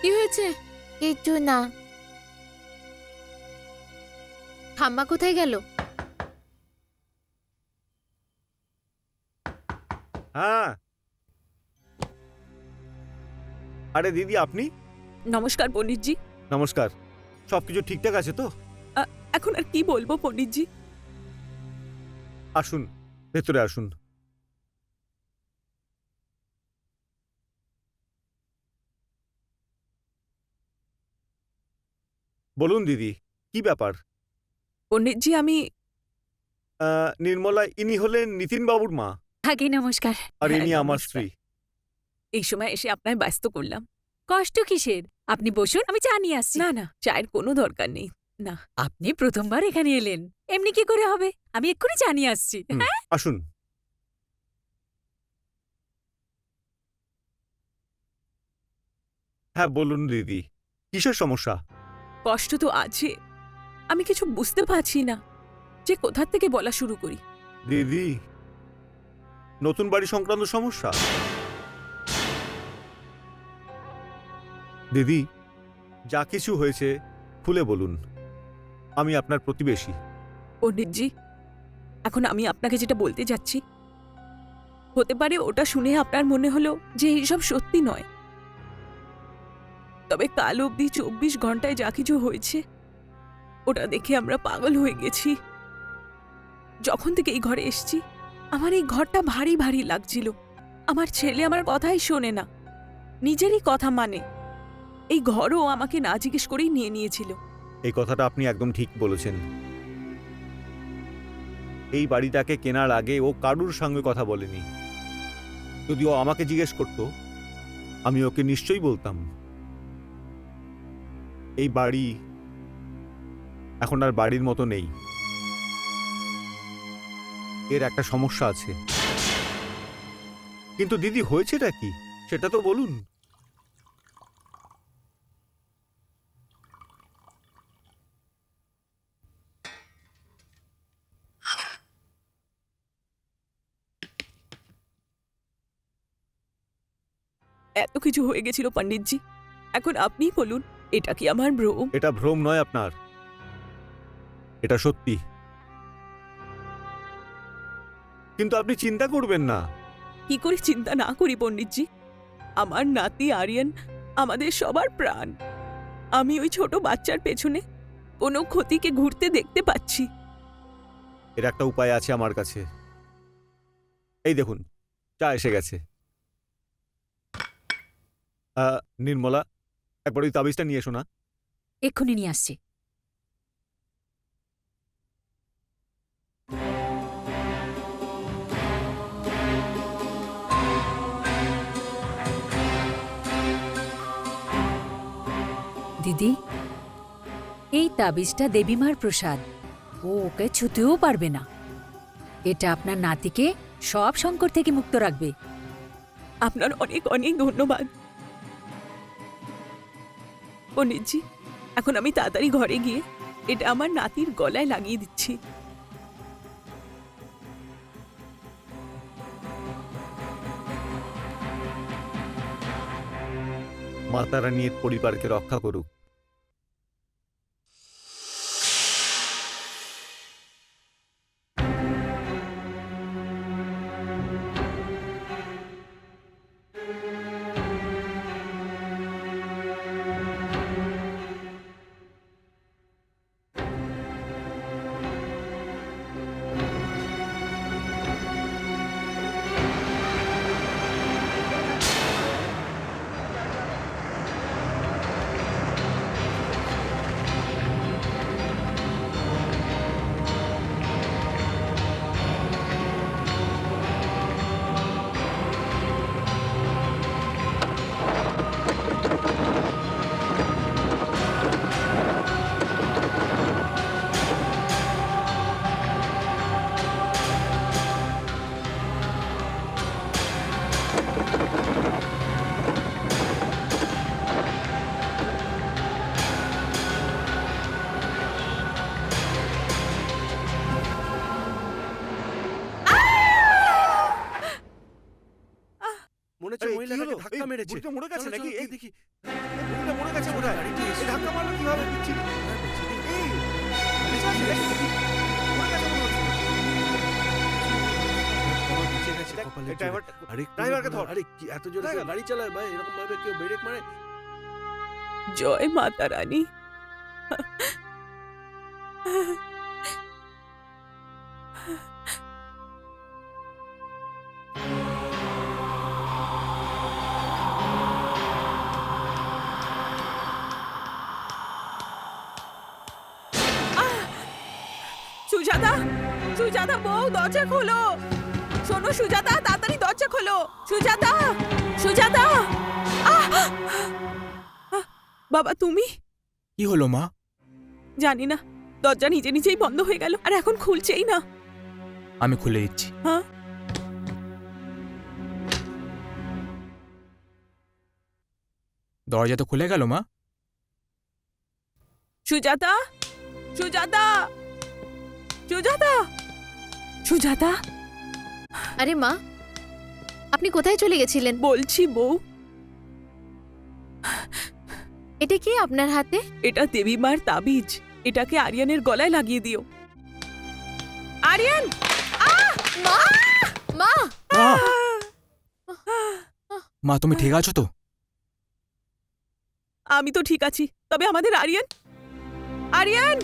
কি হয়েছে? কিছু না। ঠাম্মা কোথায় গেল? হ্যাঁ। আরে দিদি, আপনি? নমস্কার পণ্ডিতজি। নমস্কার। সবকিছু ঠিকঠাক আছে তো? এখন আর কি বলবো পণ্ডিতজি? আসুন, ভেতরে আসুন। বলুন দিদি, কি ব্যাপার? পণ্ডিতজি, আমি নির্মলা, ইনি হলেন নিতিন বাবুর মা, আগে নমস্কার। আর ইনি হ্যাঁ, আমার নমস্কার। স্ত্রী। এই সময় এসে আপনার ব্যস্ত করলাম। কষ্ট কিসের? আপনি বসুন, আমি চা নিয়ে আসছি। না না, চায়ের কোনো দরকার নেই। না, আপনি প্রথমবার এখানে এলেন, এমনি কি করে হবে? আমি এক্ষুনি চা নিয়ে আসছি। হুম, হ্যাঁ, আসুন। হ্যাঁ বলুন দিদি, কিসের সমস্যা? কষ্ট তো আছে, আমি কিছু বুঝতে পারছি না যে কোথা থেকে বলা শুরু করি। দিদি, নতুন বাড়ি সংক্রান্ত সমস্যা? দিদি, যা কিছু হয়েছে খুলে বলুন, আমি আপনার প্রতিবেশী। পণ্ডিতজি, এখন আমি আপনাকে যেটা বলতে যাচ্ছি, হতে পারে ওটা শুনে আপনার মনে হলো যে এইসব সত্যি নয়, তবে কাল অবধি 24 ঘন্টায় যা কিছু হয়েছে ওটা দেখে আমরা পাগল হয়ে গেছি। যখন থেকে এই ঘরে এসেছি, আমার এই ঘরটা ভারী ভারী লাগছিল। আমার ছেলে আমার কথাই শোনে না, নিজেরই কথা মানে। এই ঘরও আমাকে না জিজ্ঞেস করেই নিয়ে নিয়েছিল। এই কথাটা আপনি একদম ঠিক বলেছেন। এই বাড়িটাকে কেনার আগে ও কারুর সঙ্গে কথা বলেনি। যদি ও আমাকে জিজ্ঞেস করত, আমি ওকে নিশ্চয়ই বলতাম। এই বাড়ি এখন আর বাড়ির মতো নেই, এর একটা সমস্যা আছে। কিন্তু দিদি, হয়েছেটা কি সেটা তো বলুন। এত কিছু হয়ে গেছিল পণ্ডিতজি, এখন আপনিই বলুন, এটা কি আমার ভ্রম? এটা ভ্রম নয় আপনার, এটা সত্যি। কিন্তু আপনি চিন্তা করবেন না। কি করে চিন্তা না করি পণ্ডিতজি? আমার নাতি আরিয়ান আমাদের সবার প্রাণ। আমি ওই ছোট বাচ্চার পেছনে কোনো ক্ষতিকে ঘুরতে দেখতে পাচ্ছি। এর একটা উপায় আছে আমার কাছে। এই দেখুন, চা এসে গেছে। নির্মলা, একবার ওই তাবিজটা নিয়ে এসো না। এক্ষুনি নিয়ে আসছি। দিদি, এই তাবিজটা দেবীমার প্রসাদ, ও ওকে ছুতেও পারবে না। এটা আপনার নাতিকে সব সংকট থেকে মুক্ত রাখবে। আপনার অনেক অনেক ধন্যবাদ পণ্ডিতজি। এখন আমি তাড়াতাড়ি ঘরে গিয়ে এটা আমার নাতির গলায় লাগিয়ে দিচ্ছি। মাতা রানীর পরিবারকে রক্ষা করুক। করেছে, আরে, কি মহিলাটাকে হলো? ধাক্কা এই, মেরেছে। বুড়িটা মরে গেছে চলো, নাকি? চলো, এই, দেখি। বুড়িটা মরে গেছে বোধহয়। এই ধাক্কা মারলো কিভাবে? বিচ্ছিরি। এই, বিশ্বাস নেই। মরে গেছে মনে হচ্ছে। আমার বেঁচে গেছে দেখ, কপালের এই জোরে। ড্রাইভারটা- আরে একটু ড্রাইভারকে ধর। আরে কি এত জোরে কেউ গাড়ি চালায় ভাই? এরকম ভাবে কেউ ব্রেক মারে? জয় মাতা রানী। সুজাতা, সুজাতা বউ, দরজা খোলো। শোনো সুজাতা, তাড়াতাড়ি দরজা খোলো। সুজাতা, সুজাতা। আহ! বাবা তুমি? কি হলো মা? জানি না, দরজা নিজে নিজেই বন্ধ হয়ে গেল আর এখন খুলছেই না। আমি খুলে দিচ্ছি। হ্যাঁ, দরজা তো খুলে গেল মা। সুজাতা, সুজাতা, সুজাতা, সুজাতা। আরে মা, আপনি কোথায় চলে গেছিলেন? বলছি বউ, এটা কি আপনার হাতে? এটা দেবীমার তাবিজ। এটাকে আরিয়ানের গলায় লাগিয়ে দিও। আরিয়ান! মা, মা, মা! মা তুমি ঠিক আছো তো? আমি তো ঠিক আছি, তবে আমাদের আরিয়ান, আরিয়ান!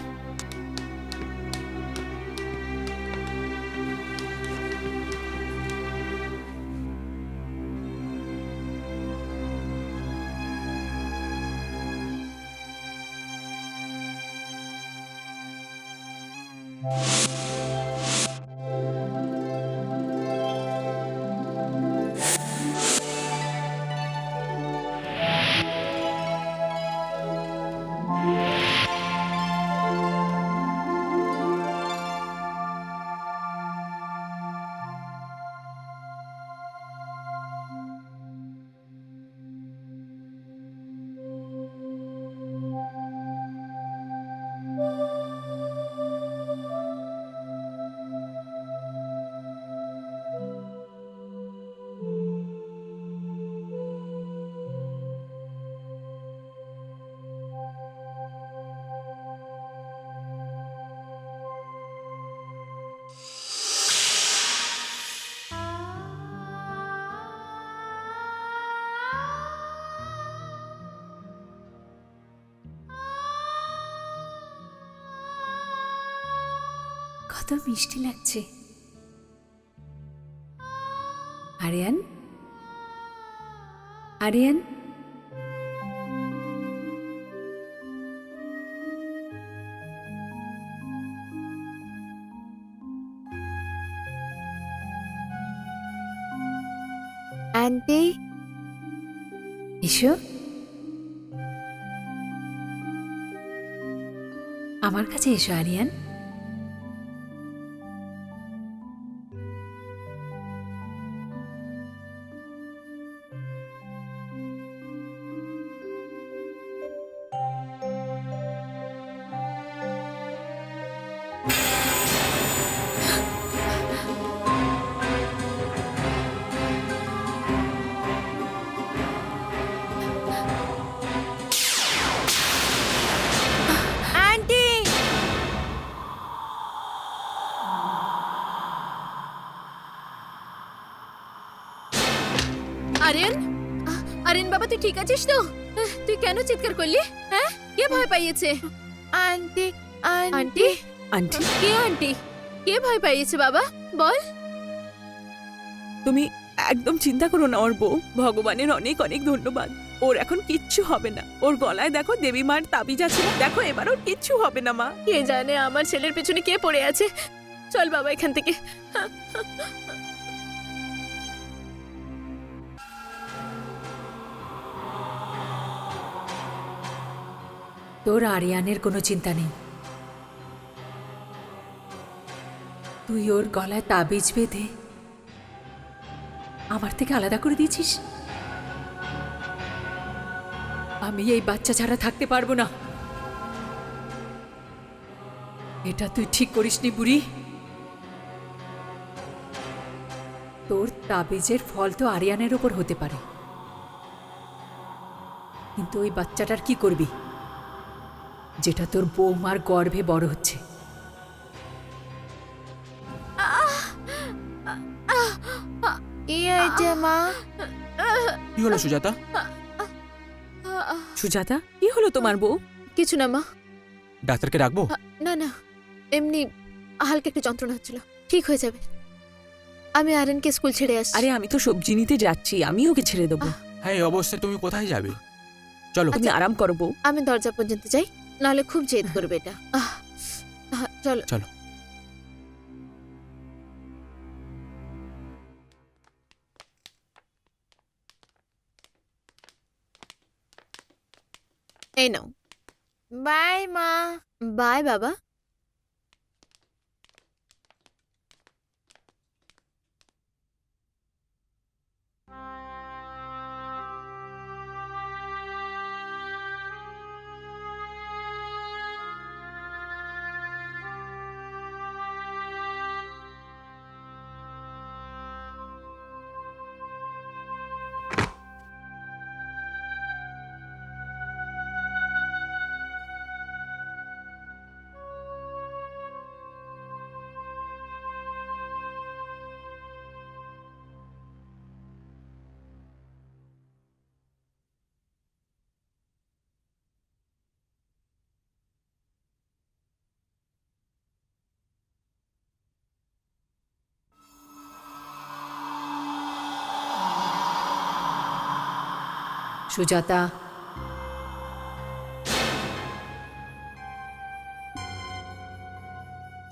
কত মিষ্টি লাগছে। আরিয়ান, আরিয়ান, আন্টি, এসো। আমার কাছে এসো আরিয়ান। আন্টি, আরিয়ান, আরিয়ান বাবা তুই ঠিক আছিস তো? তুই কেন চিৎকার করলি? হ্যাঁ, কে ভয় পাইয়েছে? আন্টি, আন্টি, আন্টি, কে আন্টি? কে ভয় পাইয়েছে বাবা? বল। তুমি একদম চিন্তা করো না ওর বউ। ভগবানের অনেক অনেক ধন্যবাদ। ওর এখন কিচ্ছু হবে না। ওর গলায় দেখো দেবী মার তাবিজ আছে না? দেখো এবার ওর কিচ্ছু হবে না মা। কে জানে আমার ছেলের পেছনে কে পড়ে আছে। চল বাবা এখান থেকে। তোর আরিয়ানের কোনো চিন্তা নেই। তুই ওর গলায় তাবিজ বেঁধে আমার থেকে আলাদা করে দিয়েছিস। আমি এই বাচ্চা ছাড়া থাকতে পারবো না। এটা তুই ঠিক করিসনি বুড়ি। তোর তাবিজের ফল তো আরিয়ানের ওপর হতে পারে, কিন্তু ওই বাচ্চাটার কি করবি যেটা তোর বৌমার গর্ভে বড় হচ্ছে? কি হয়েছে মা? কি হলো সুজাতা? সুজাতা, কি হলো তোমার বউ? কিছু না মা, ডাক্তারকে রাখবো? না না, এমনি হালকা একটু যন্ত্রণা হচ্ছিল, ঠিক হয়ে যাবে। আমি আরএনকে স্কুল ছেড়ে আসছি। আরে আমি তো সবজি নিতে যাচ্ছি, আমি ওকে ছেড়ে দেবো। হ্যাঁ, এই অবস্থায় তুমি কোথায় যাবে? চলো। তুমি আরাম করো বউ। আমি দরজা পর্যন্ত যাই, নাহলে খুব জেদ করবে এটা। চলো চলো। এই নাও। বাই মা। বাই বাবা। সুজাতা,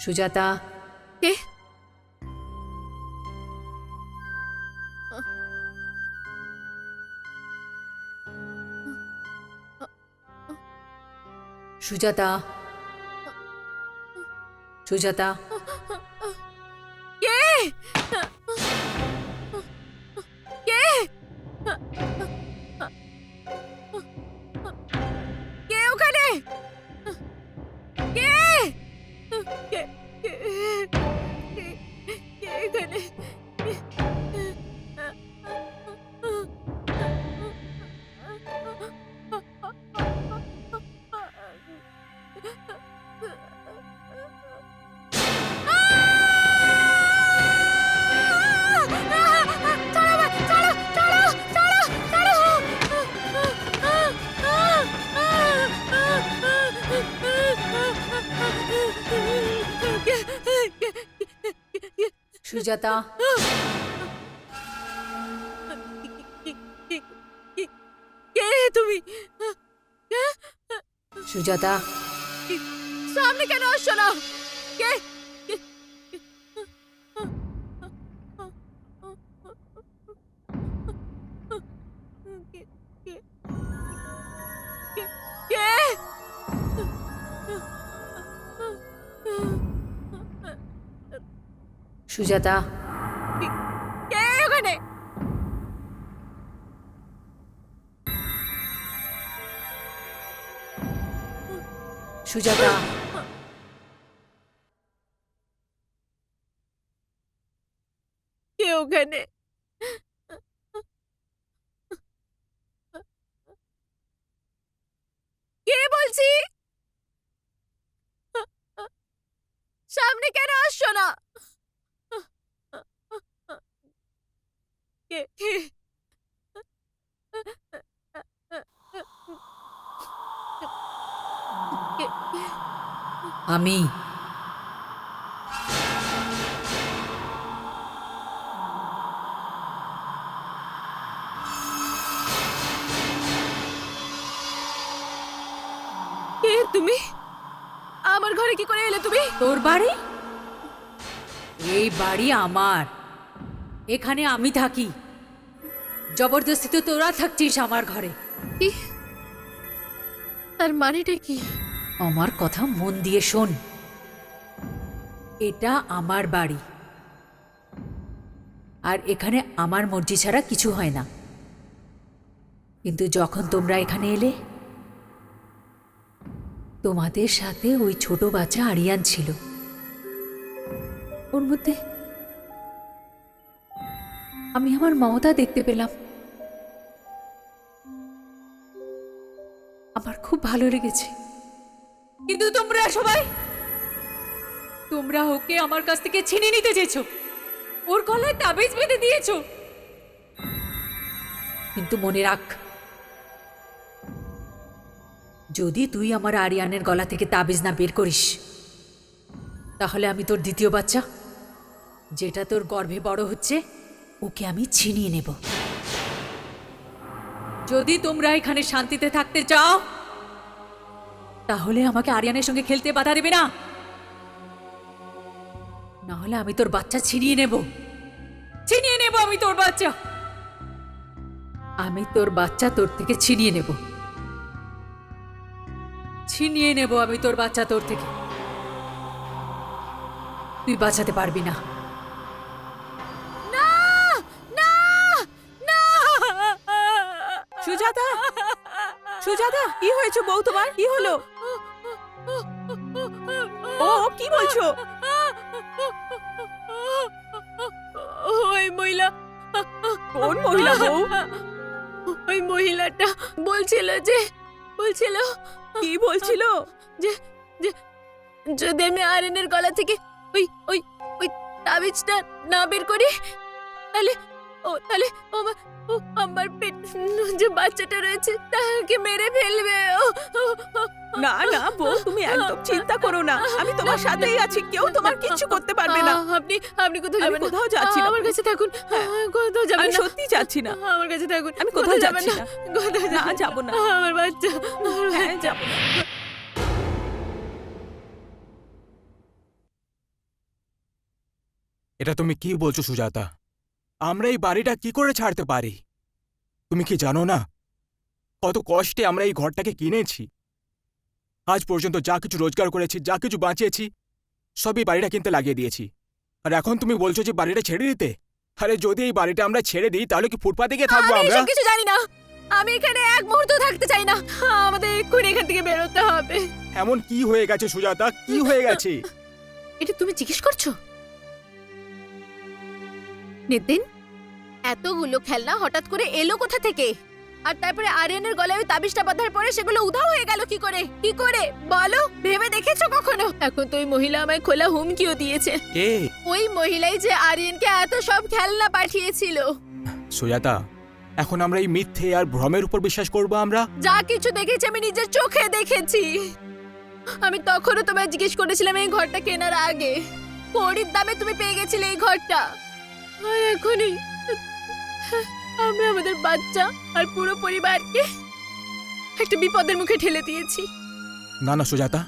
সুজাতা, কে? সুজাতা, সুজাতা, কে? কে? কে ওখানে? কে? কে? কে? কে এখানে? সুজাতা, কে তুমি? সুজাতা, সামনে কেন আসছো না? কে? সুজাতা, কে ওখানে? সুজাতা, কে ওখানে? কে বলছি? সামনে কেন আসছো না? কে? আমি। কে তুমি? আমার ঘরে কি করে এলে তুমি? তোর বাড়ি? এই বাড়ি আমার, এখানে আমি থাকি। জবরদস্তি তো তোরা থাকছিস আমার ঘরে। কি? তার মানেটা কি? আমার কথা মন দিয়ে শোন, এটা আমার বাড়ি, আর এখানে আমার মর্জি ছাড়া কিছু হয় না। কিন্তু যখন তোমরা এখানে এলে, তোমাদের সাথে ওই ছোট বাচ্চা আরিয়ান ছিল। ওর মধ্যে আমি আমার মমতা দেখতে পেলাম। আমার খুব ভালো লেগেছে। কিন্তু তোমরা সবাই, তোমরা ওকে আমার কাছ থেকে ছিনিয়ে নিতে চেয়েছো, ওর গলায় তাবিজ বেঁধে দিয়েছো। কিন্তু মনে রাখ, যদি তুই আমার আরিয়ানের গলা থেকে তাবিজ না বের করিস, তাহলে আমি তোর দ্বিতীয় বাচ্চা, যেটা তোর গর্ভে বড় হচ্ছে, ওকে আমি ছিনিয়ে নেব। যদি তোমরা এখানে শান্তিতে থাকতে চাও, তাহলে আমাকে আরিয়ানের সঙ্গে খেলতে বাধা দেবে না, না হলে আমি তোর বাচ্চা ছিনিয়ে নেব। আমি তোর বাচ্চা, আমি তোর বাচ্চা তোর থেকে ছিনিয়ে নেব। আমি তোর বাচ্চা তোর থেকে। তুই বাঁচাতে পারবি না। সুজাতা, সুজাতা, কি হয়েছে বউ তোমার? কি হলো? ও কি বলছো? ওই মহিলা, কোন মহিলা বউ? ওই মহিলাটা বলছিল কি বলছিল? যে যে যদি আমি আরেনের গলা থেকে ওই ওই ওই তাবিজটা না বের করি, তাহলে ও আমার পেট যে বাচ্চাটা রয়েছে তাকে মেরে ফেলবে। না না বউ, তুমি একদম চিন্তা করো না, আমি তোমার সাথেই আছি, কেউ তোমার কিচ্ছু করতে পারবে না। আপনি কোথাও যাবেন না। কোথাও যাচ্ছি না। আমার কাছে থাকুন। কোথাও যাবেন আমি না। সত্যি যাচ্ছি না। আমার কাছে থাকুন। আমি কোথাও যাচ্ছি না। কোথাও না, যাবো না। আমার বাচ্চা। হ্যাঁ, যাবো না। এটা তুমি কি বলছো সুজাতা? আমরা এই বাড়িটা কি করে ছাড়তে পারি? তুমি কি জানো না কত কষ্টে আমরা এই ঘরটাকে কিনেছি? আজ পর্যন্ত যা কিছু রোজগার করেছি, যা কিছু বাঁচিয়েছি, সবই বাড়িটা কিনতে লাগিয়ে দিয়েছি। আর এখন তুমি বলছো যে বাড়িটা ছেড়ে দিতে? আরে যদি এই বাড়িটা আমরা ছেড়ে দিই তাহলে কি ফুটপাতে গিয়ে থাকবো আমি আমরা? এসব কিছু জানি না। আমি এখানে এক মুহূর্ত থাকতে চাই না। আমাদের এক্ষুনি এখান থেকে বেরোতে হবে। এমন কি হয়ে গেছে সুজাতা? কি হয়ে গেছে? এটা তুমি জিজ্ঞেস করছো? নিতিন, এতগুলো খেলনা হঠাৎ করে এলো কোথা থেকে? আর তারপরে আরিয়ানের গলায় ওই তাবিজটা বাঁধার পরে সেগুলো উধাও হয়ে গেল কি করে? কি করে বলো? ভেবে দেখেছো কখনো? এখন তো ওই মহিলা আমায় খোলা হুমকিও দিয়েছে। কে? ওই মহিলাই যে আরিয়ানকে এত সব খেলনা পাঠিয়েছিল। সুজাতা, এখন আমরা এই মিথ্যে আর ভ্রমের উপর বিশ্বাস করবো আমরা? যা কিছু দেখেছি আমি নিজের চোখে দেখেছি। আমি তখনও তোমায় জিজ্ঞেস করেছিলাম এই ঘরটা কেনার আগে, কড়ির দামে তুমি পেয়ে গেছিলে এই ঘরটা। আর এখনই আমরা আমাদের বাচ্চা আর পুরো পরিবারকে একটা বিপদের মুখে ঠেলে দিয়েছি। না না সুজাতা,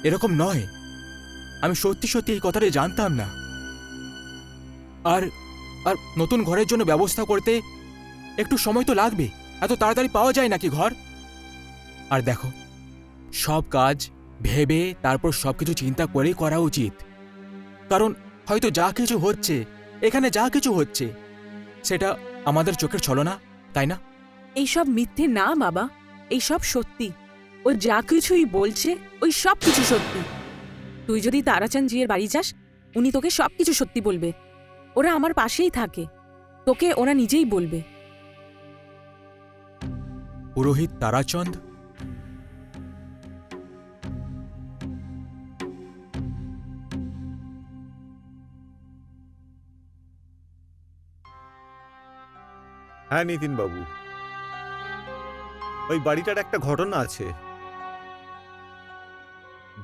এরকম নয়। আমি সত্যি সত্যি এই কথাটা জানতাম না। আর আর নতুন ঘরের জন্য ব্যবস্থা করতে একটু সময় তো লাগবে। এত তাড়াতাড়ি পাওয়া যায় নাকি ঘর? আর দেখো, সব কাজ ভেবে তারপর সবকিছু চিন্তা করেই করা উচিত। কারণ হয়তো যা কিছু হচ্ছে, এখানে যা কিছু হচ্ছে, সেটা আমাদের চোখের ছলনা, তাই না? এইসব মিথ্যে না বাবা, এইসব সত্যি। ও যা কিছুই বলছে ওই সব কিছু সত্যি। তুই যদি তারাচাঁদ জিয়ের বাড়ি যাস, উনি তোকে সব কিছু সত্যি বলবে। ওরা আমার পাশেই থাকে, তোকে ওরা নিজেই বলবে। পুরোহিত তারাচন্দ? হ্যাঁ নিতিন বাবু, ওই বাড়িটার একটা ঘটনা আছে,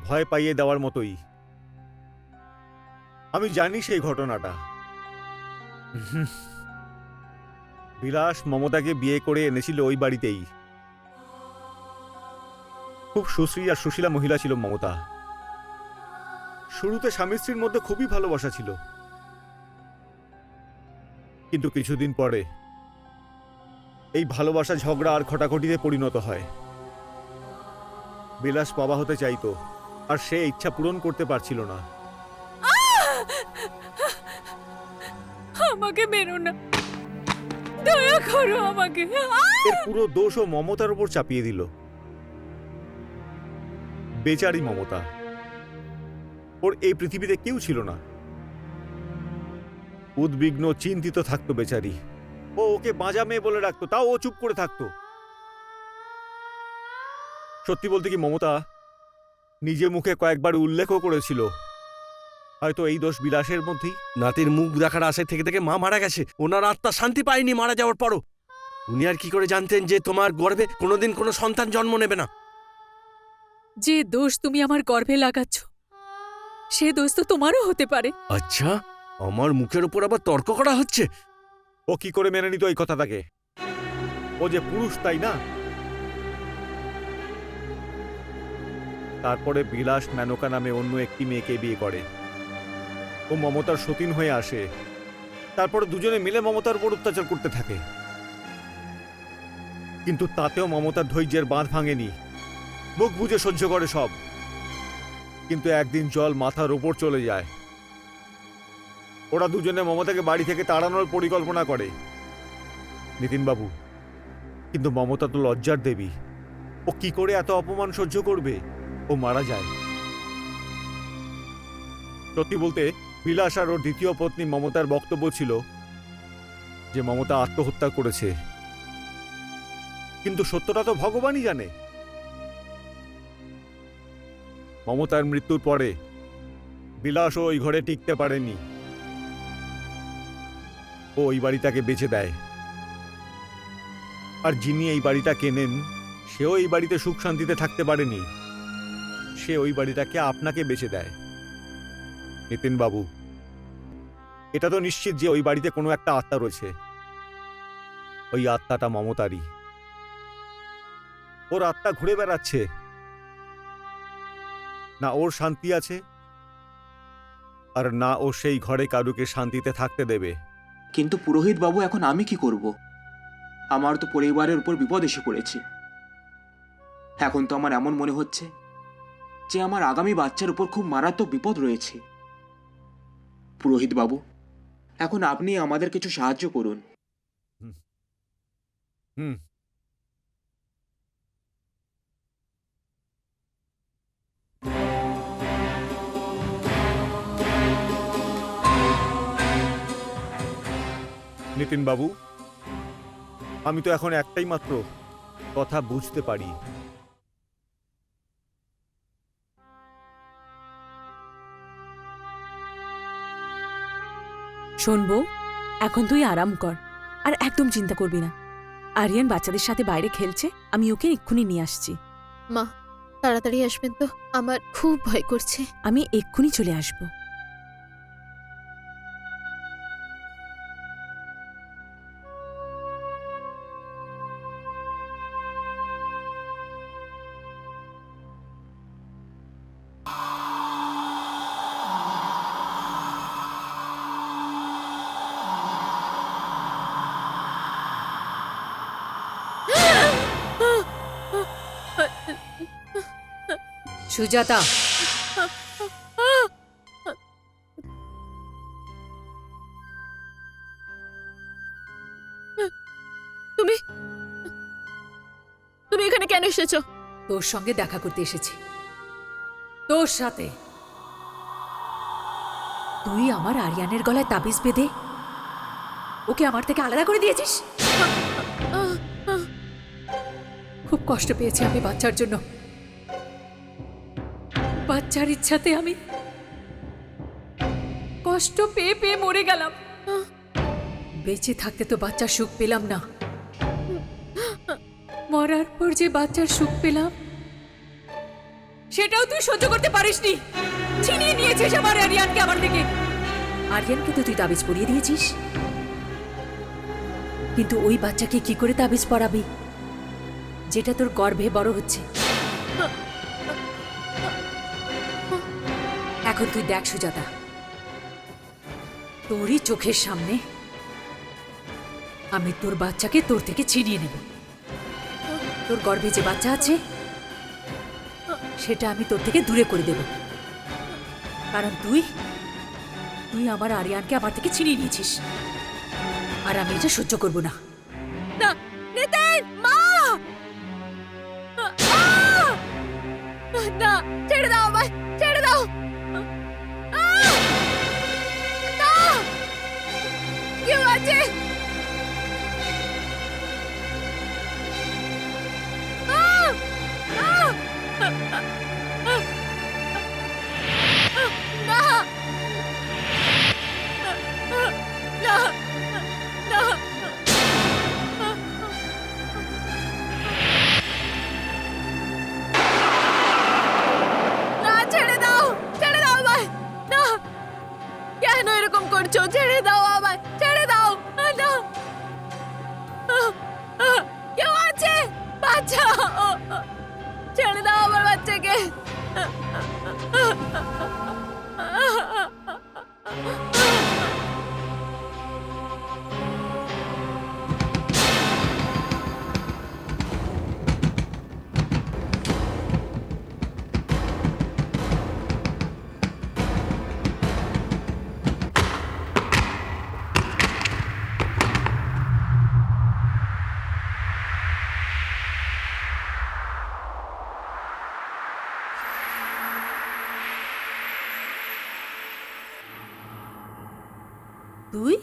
ভয় পাইয়ে দেওয়ার মতোই। আমি জানি সেই ঘটনাটা। বিলাস মমতাকে বিয়ে করে এনেছিল ওই বাড়িতেই। খুব সুশ্রী আর সুশীলা মহিলা ছিল মমতা। শুরুতে স্বামী স্ত্রীর মধ্যে খুবই ভালোবাসা ছিল, কিন্তু কিছুদিন পরে এই ভালোবাসা ঝগড়া আর খটাখটিতে পরিণত হয়। বিলাস বাবা হতে চাইতো, আর সে ইচ্ছা পূরণ করতে পারছিল না। আমাকে মেরো না, দয়া করো আমাকে। এর পুরো দোষও মমতার উপর চাপিয়ে দিল। বেচারি মমতা, ওর এই পৃথিবীতে কেউ ছিল না। ও উদ্বিগ্ন চিন্তিত থাকতো বেচারি। ও ওকে বাঁজা মেয়ে বলে রাখতো, তাও ও চুপ করে থাকতো। সত্যি বলতে কি মমতা নিজে মুখে কয়েকবার উল্লেখও করেছিল হয়তো এই দোষ বিলাসের মধ্যেই। নাতির মুখ দেখার আশায় থেকে থেকে মা মারা গেছে, ওনার আত্মা শান্তি পায়নি মারা যাওয়ার পরও। উনি আর কি করে জানতেন যে তোমার গর্ভে কোনোদিন কোনো সন্তান জন্ম নেবে না? যে দোষ তুমি আমার গর্ভে লাগাচ্ছ সে দোষ তো তোমারও হতে পারে। আচ্ছা, আমার মুখের উপর আবার তর্ক করা হচ্ছে? ও কি করে মেনে নিত এই কথাটাকে? ও যে পুরুষ, তাই না? তারপরে বিলাস মেনকা নামে অন্য একটি মেয়েকে বিয়ে করে। ও মমতার সতীন হয়ে আসে। তারপরে দুজনে মিলে মমতার উপর অত্যাচার করতে থাকে। কিন্তু তাতেও মমতার ধৈর্যের বাঁধ ভাঙেনি, মুখ বুজে সহ্য করে সব। কিন্তু একদিন জল মাথার উপর চলে যায়। ওরা দুজনে মমতাকে বাড়ি থেকে তাড়ানোর পরিকল্পনা করে। নিতিনবাবু, কিন্তু মমতা তো লজ্জার দেবী, ও কি করে এত অপমান সহ্য করবে? ও মারা যায়। সত্যি বলতে বিলাস আর ওর দ্বিতীয় পত্নী মমতার বক্তব্য ছিল যে মমতা আত্মহত্যা করেছে, কিন্তু সত্যটা তো ভগবানই জানে। মমতার মৃত্যুর পরে বিলাসও ওই ঘরে টিকতে পারেনি। ও ওই বাড়িটাকে বেচে দেয়। আর যিনি এই বাড়িটা কেনেন সেও এই বাড়িতে সুখ শান্তিতে থাকতে পারেনি। সে ওই বাড়িটাকে আপনাকে বেচে দেয়। নিতিন বাবু, এটা তো নিশ্চিত যে ওই বাড়িতে কোনো একটা আত্মা রয়েছে। ওই আত্মাটা মমতারই। ওর আত্মা ঘুরে বেড়াচ্ছে। না ওর শান্তি আছে, আর না ও সেই ঘরে কারুকে শান্তিতে থাকতে দেবে। কিন্তু পুরোহিত বাবু, এখন আমি কি করব? আমার তো পরিবারের উপর বিপদ এসে পড়েছে। এখন তো আমার এমন মনে হচ্ছে যে আমার আগামী বাচ্চার উপর খুব মারাত্মক বিপদ রয়েছে। পুরোহিত বাবু, এখন আপনি আমাদের কিছু সাহায্য করুন। হুম। নিতিন বাবু, আমি তো এখন একটাই মাত্র কথা বুঝতে পারি। শোনবো, এখন তুই আরাম কর আর একদম চিন্তা করবি না। আরিয়ান বাচ্চাদের সাথে বাইরে খেলছে, আমি ওকে এক্ষুনি নিয়ে আসছি। মা, তাড়াতাড়ি আসবেন তো, আমার খুব ভয় করছে। আমি এক্ষুনি চলে আসবো। সুজাতা, তুমি তুমি এখানে কেন এসেছো? তোর সঙ্গে দেখা করতে এসেছি। তোর সাথে। তুই আমার আরিয়ানের গলায় তাবিজ বেঁধে ওকে আমার থেকে আলাদা করে দিয়েছিস। খুব কষ্ট পেয়েছি আমি বাচ্চার জন্য। বাচ্চার ইচ্ছাতে আমি কষ্ট পেয়ে পেয়ে মরে গেলাম। বেঁচে থাকতে তো বাচ্চার সুখ পেলাম না, মরার পর যে বাচ্চার সুখ পেলাম সেটাও তুই সহ্য করতে পারিসনি। ছিনিয়ে নিয়েছিস আমার আরিয়ানকে আমার থেকে। আরিয়ানকে তো তুই তাবিজ পরিয়ে দিয়েছিস, কিন্তু ওই বাচ্চাকে কি করে তাবিজ পরাবি যেটা তোর গর্ভে বড় হচ্ছে? এখন তুই দেখ সুজাতা, তোরই চোখের সামনে আমি তোর বাচ্চাকে তোর থেকে ছিনিয়ে নেব। তোর গর্ভে যে বাচ্চা আছে সেটা আমি তোর থেকে দূরে করে দেব, কারণ তুই আমার আরিয়ানকে আমার থেকে ছিনিয়ে নিয়েছিস, আর আমি এটা সহ্য করব না। না, নিতিন, মা! না, ছেড়ে দাও আমায়, ছেড়ে দাও। না! কেউ আছে? আহ! আহ! না! না! না! না, ছেড়ে দাও! ছেড়ে দাও আমায়! না! কেন এরকম করছো? ছেড়ে দাও আমায়! ছেড়ে দাও! না! কেউ আছে? বাঁচাও! ছেড়ে দাও আমার বাচ্চাকে! তুই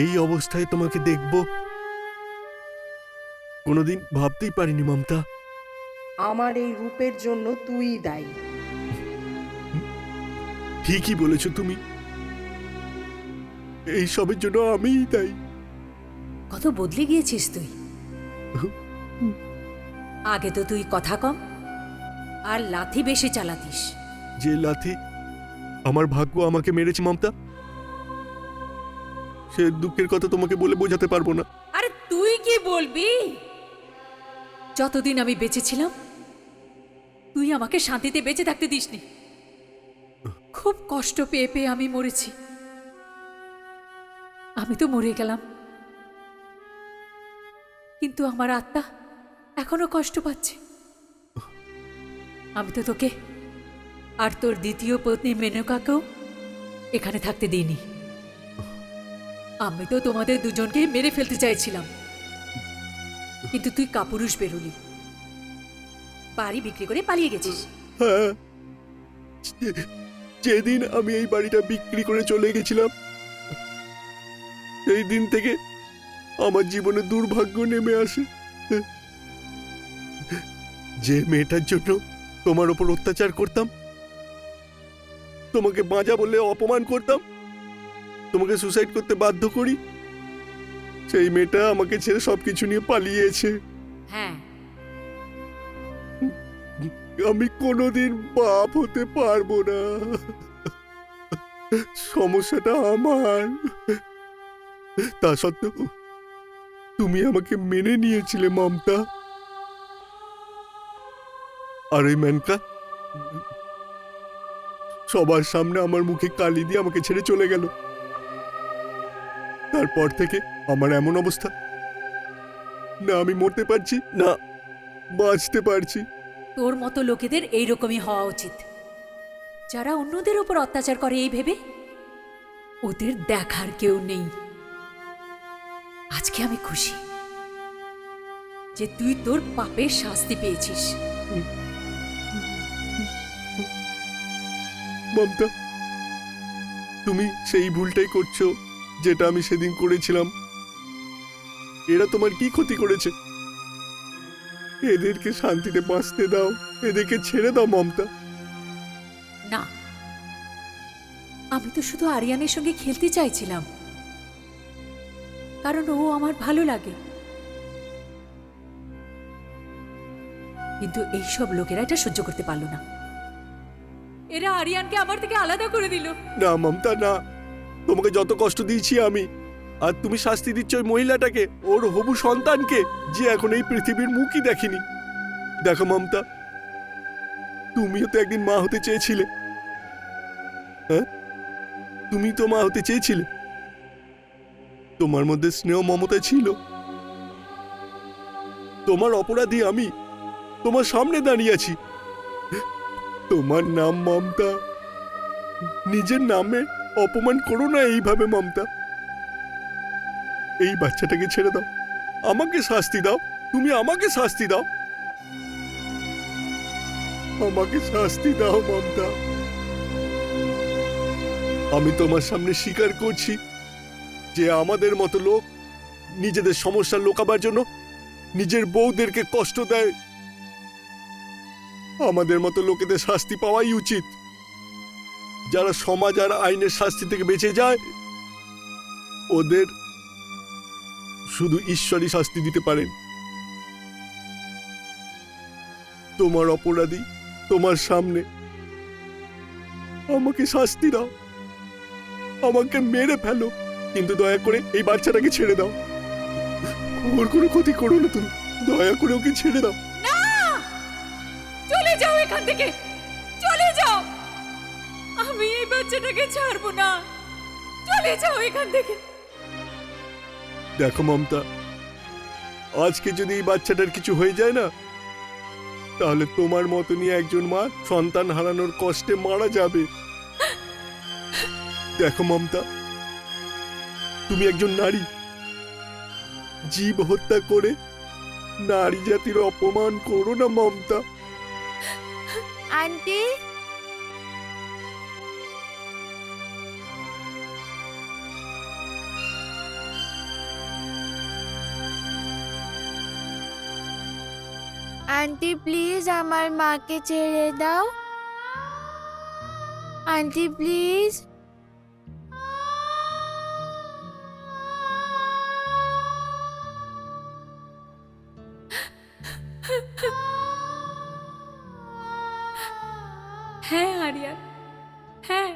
এই অবস্থায় তোমাকে দেখব কোনোদিন ভাবতেই পারিনি মমতা। আমার এই রূপের জন্য তুই দায়ী। ঠিকই বলেছ তুমি, এই সবের জন্য আমিই দায়ী। কত বদলে গিয়েছিস তুই। আগে তো তুই কথা কম আর লাথি বেশি চালাতিস। যে লাথি আমার ভাগ্য আমাকে মেরেছে মমতা, সে দুঃখের কথা তোমাকে বলে বোঝাতে পারবো না। আরে তুই কি বলবি? যতদিন আমি বেঁচে ছিলাম তুই আমাকে শান্তিতে বেঁচে থাকতে দিসনি। খুব কষ্ট পেয়ে পেয়ে আমি মরেছি। আমি তো মরে গেলাম, কিন্তু আমার আত্মা এখনো কষ্ট পাচ্ছে। আমি তো তোকে আর তোর দ্বিতীয় পত্নী মেনকাকেও এখানে থাকতে দিইনি। আমি তো তোমাদের দুজনকেই মেরে ফেলতে চাইছিলাম, কিন্তু তুই কাপুরুষ বেরোলি, বাড়ি বিক্রি করে পালিয়ে গেছিস। হ্যাঁ, যেদিন আমি এই বাড়িটা বিক্রি করে চলে গেছিলাম সেই দিন থেকে আমার জীবনে দুর্ভাগ্য নেমে আসে। যে মেয়েটার জন্য তোমার ওপর অত্যাচার করতাম, তোমাকে বাঁচা বলে অপমান করতাম, তোমাকে সুসাইড করতে বাধ্য করি, সেই মেয়েটা আমাকে ছেড়ে সবকিছু নিয়ে পালিয়েছে। হ্যাঁ, আমি কোনোদিন বাপ হতে পারবো না। সমস্যাটা আমার। তা সত্ত্বেও তুমি আমাকে মেনে নিয়েছিলে মমতা। আর ওই মেনকা সবার সামনে আমার মুখে কালি দিয়ে আমাকে ছেড়ে চলে গেল। তারপর থেকে আমার এমন অবস্থা, না আমি মরতে পারছি না বাঁচতে পারছি। তোর মতো লোকেদের এইরকমই হওয়া উচিত, যারা অন্যদের উপর অত্যাচার করে এই ভেবে ওদের দেখার কেউ নেই। আজকে আমি খুশি যে তুই তোর পাপের শাস্তি পেয়েছিস। মমতা, তুমি সেই ভুলটাই করছো যেটা আমি সেদিন করেছিলাম। এরা তোমার কি ক্ষতি করেছে? এদেরকে শান্তিতে বাঁচতে দাও, এদেরকে ছেড়ে দাও মমতা। না, আমি তো শুধু আরিয়ানের সঙ্গে খেলতে চাইছিলাম, কারণ ও আমার ভালো লাগে। কিন্তু এইসব লোকেরা এটা সহ্য করতে পারলো না। এরা আরিয়ানকে আমার থেকে আলাদা করে দিল। না মমতা না, তোমাকে যত কষ্ট দিয়েছি আমি, আর তুমি শাস্তি দিচ্ছ ওই মহিলাটাকে, ওর হবু সন্তানকে, যে এখন এই পৃথিবীর মুখই দেখেনি। দেখো মমতা, তুমিও তো একদিন মা হতে চেয়েছিলে। হ্যাঁ, তুমি তো মা হতে চেয়েছিলে। তোমার মধ্যে স্নেহ মমতা ছিল। তোমার অপরাধী আমি তোমার সামনে দাঁড়িয়ে আছি। তোমার নাম মমতা, নিজের নামে অপমান করো না এইভাবে মমতা। এই বাচ্চাটাকে ছেড়ে দাও, আমাকে শাস্তি দাও, তুমি আমাকে শাস্তি দাও, আমাকে শাস্তি দাও মমতা। আমি তোমার সামনে স্বীকার করছি যে আমাদের মতো লোক নিজেদের সমস্যা লোকাবার জন্য নিজের বউদেরকে কষ্ট দেয়। আমাদের মতো লোকেদের শাস্তি পাওয়াই উচিত। যারা সমাজ আর আইনের শাস্তি থেকে বেঁচে যায় ওদের শুধু ঈশ্বরই শাস্তি দিতে পারেন। তোমার অপরাধী তোমার সামনে, আমাকে শাস্তি দাও, আমাকে মেরে ফেলো, কিন্তু দয়া করে এই বাচ্চাটাকে ছেড়ে দাও। ওর কোনো ক্ষতি করো না তুমি, দয়া করে ওকে ছেড়ে দাও। না, চলে যাও এখান থেকে, চলে যাও। আমি এই বাচ্চাটাকে ছাড়বো না, চলে যাও এখান থেকে। দেখো মমতা, আজকে যদি এই বাচ্চাটার কিছু হয়ে যায় না, তাহলে তোমার মতনই একজন মা সন্তান হারানোর কষ্টে মারা যাবে। দেখো মমতা, তুমি একজন নারী, জীব হত্যা করে নারী জাতির অপমান করো না মমতা। আন্টি, আন্টি প্লিজ আমার মাকে ছেড়ে দাও। Aunty please. হ্যাঁ আরিয়ান, হ্যাঁ,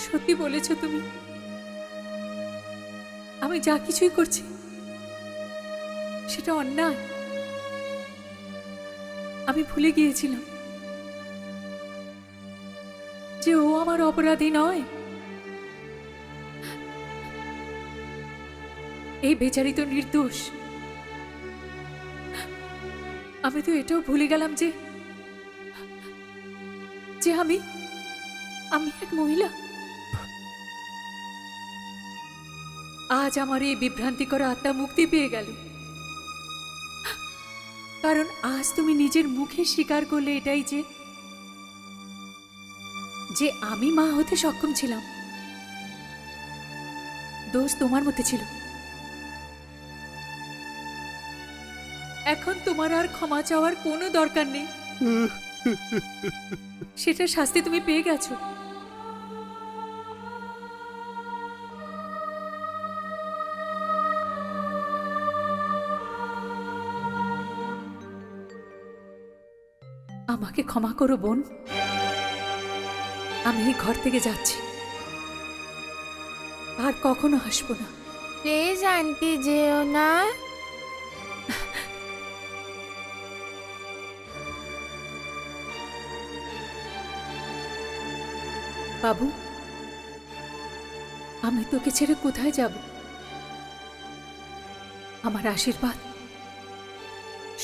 সত্যি বলেছো তুমি। আমি যা কিছুই করছি সেটা অন্যায়। আমি ভুলে গিয়েছিলাম যে ও আমার অপরাধী নয়। এই বেচারি তো নির্দোষ। আমি তো এটাও ভুলে গেলাম যে যে আমি এক মহিলা। আজ আমার এই বিভ্রান্তিকর আত্মা মুক্তি পেয়ে গেল, কারণ আজ তুমি নিজের মুখে স্বীকার করলে এটাই যে আমি মা হতে সক্ষম ছিলাম। দোষ তোমার মধ্যে ছিল। এখন তোমার আর ক্ষমা চাওয়ার কোনো দরকার নেই। সেটা শাস্তি তুমি পেয়ে গেছো। আমাকে ক্ষমা করো বোন, আমি এই ঘর থেকে যাচ্ছি, আর কখনো আসবো না। প্লিজ আন্টি যেও না। বাবু, আমি তোকে ছেড়ে কোথায় যাব? আমার আশীর্বাদ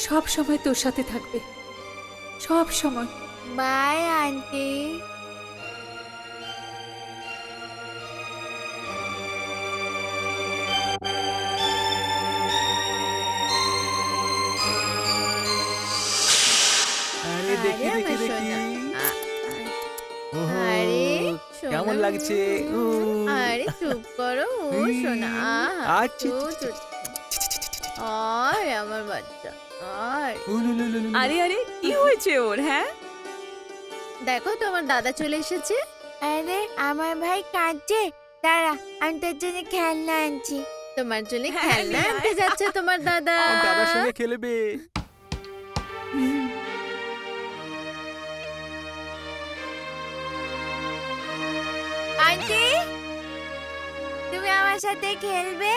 সব সময় তোর সাথে থাকবে, সব সময়। By aunty. আরে দেখি আরে দেখি আমার দেখি, সোনা। ওহো, আরে সোনা কেমন লাগছে? উ, আরে চুপ করো ও সোনা। আহা, আচ্ছা, ও আচ্ছা, চুপ। আর আমার বাচ্চা আর উলুলুলুলু। আরে আরে কি হয়েছে ওর? হ্যাঁ, দেখো তোমার দাদা চলে এসেছে। আরে আমার ভাই কাঁদছে, দাঁড়া আমি তোর জন্য খেলনা আনছি। তোমার জন্য হ্যাঁ, খেলনা নিয়ে আয়। আনতে যাচ্ছে তোমার দাদা। দাদার সঙ্গে খেলবে। আন্টি তুমি আমার সাথে খেলবে?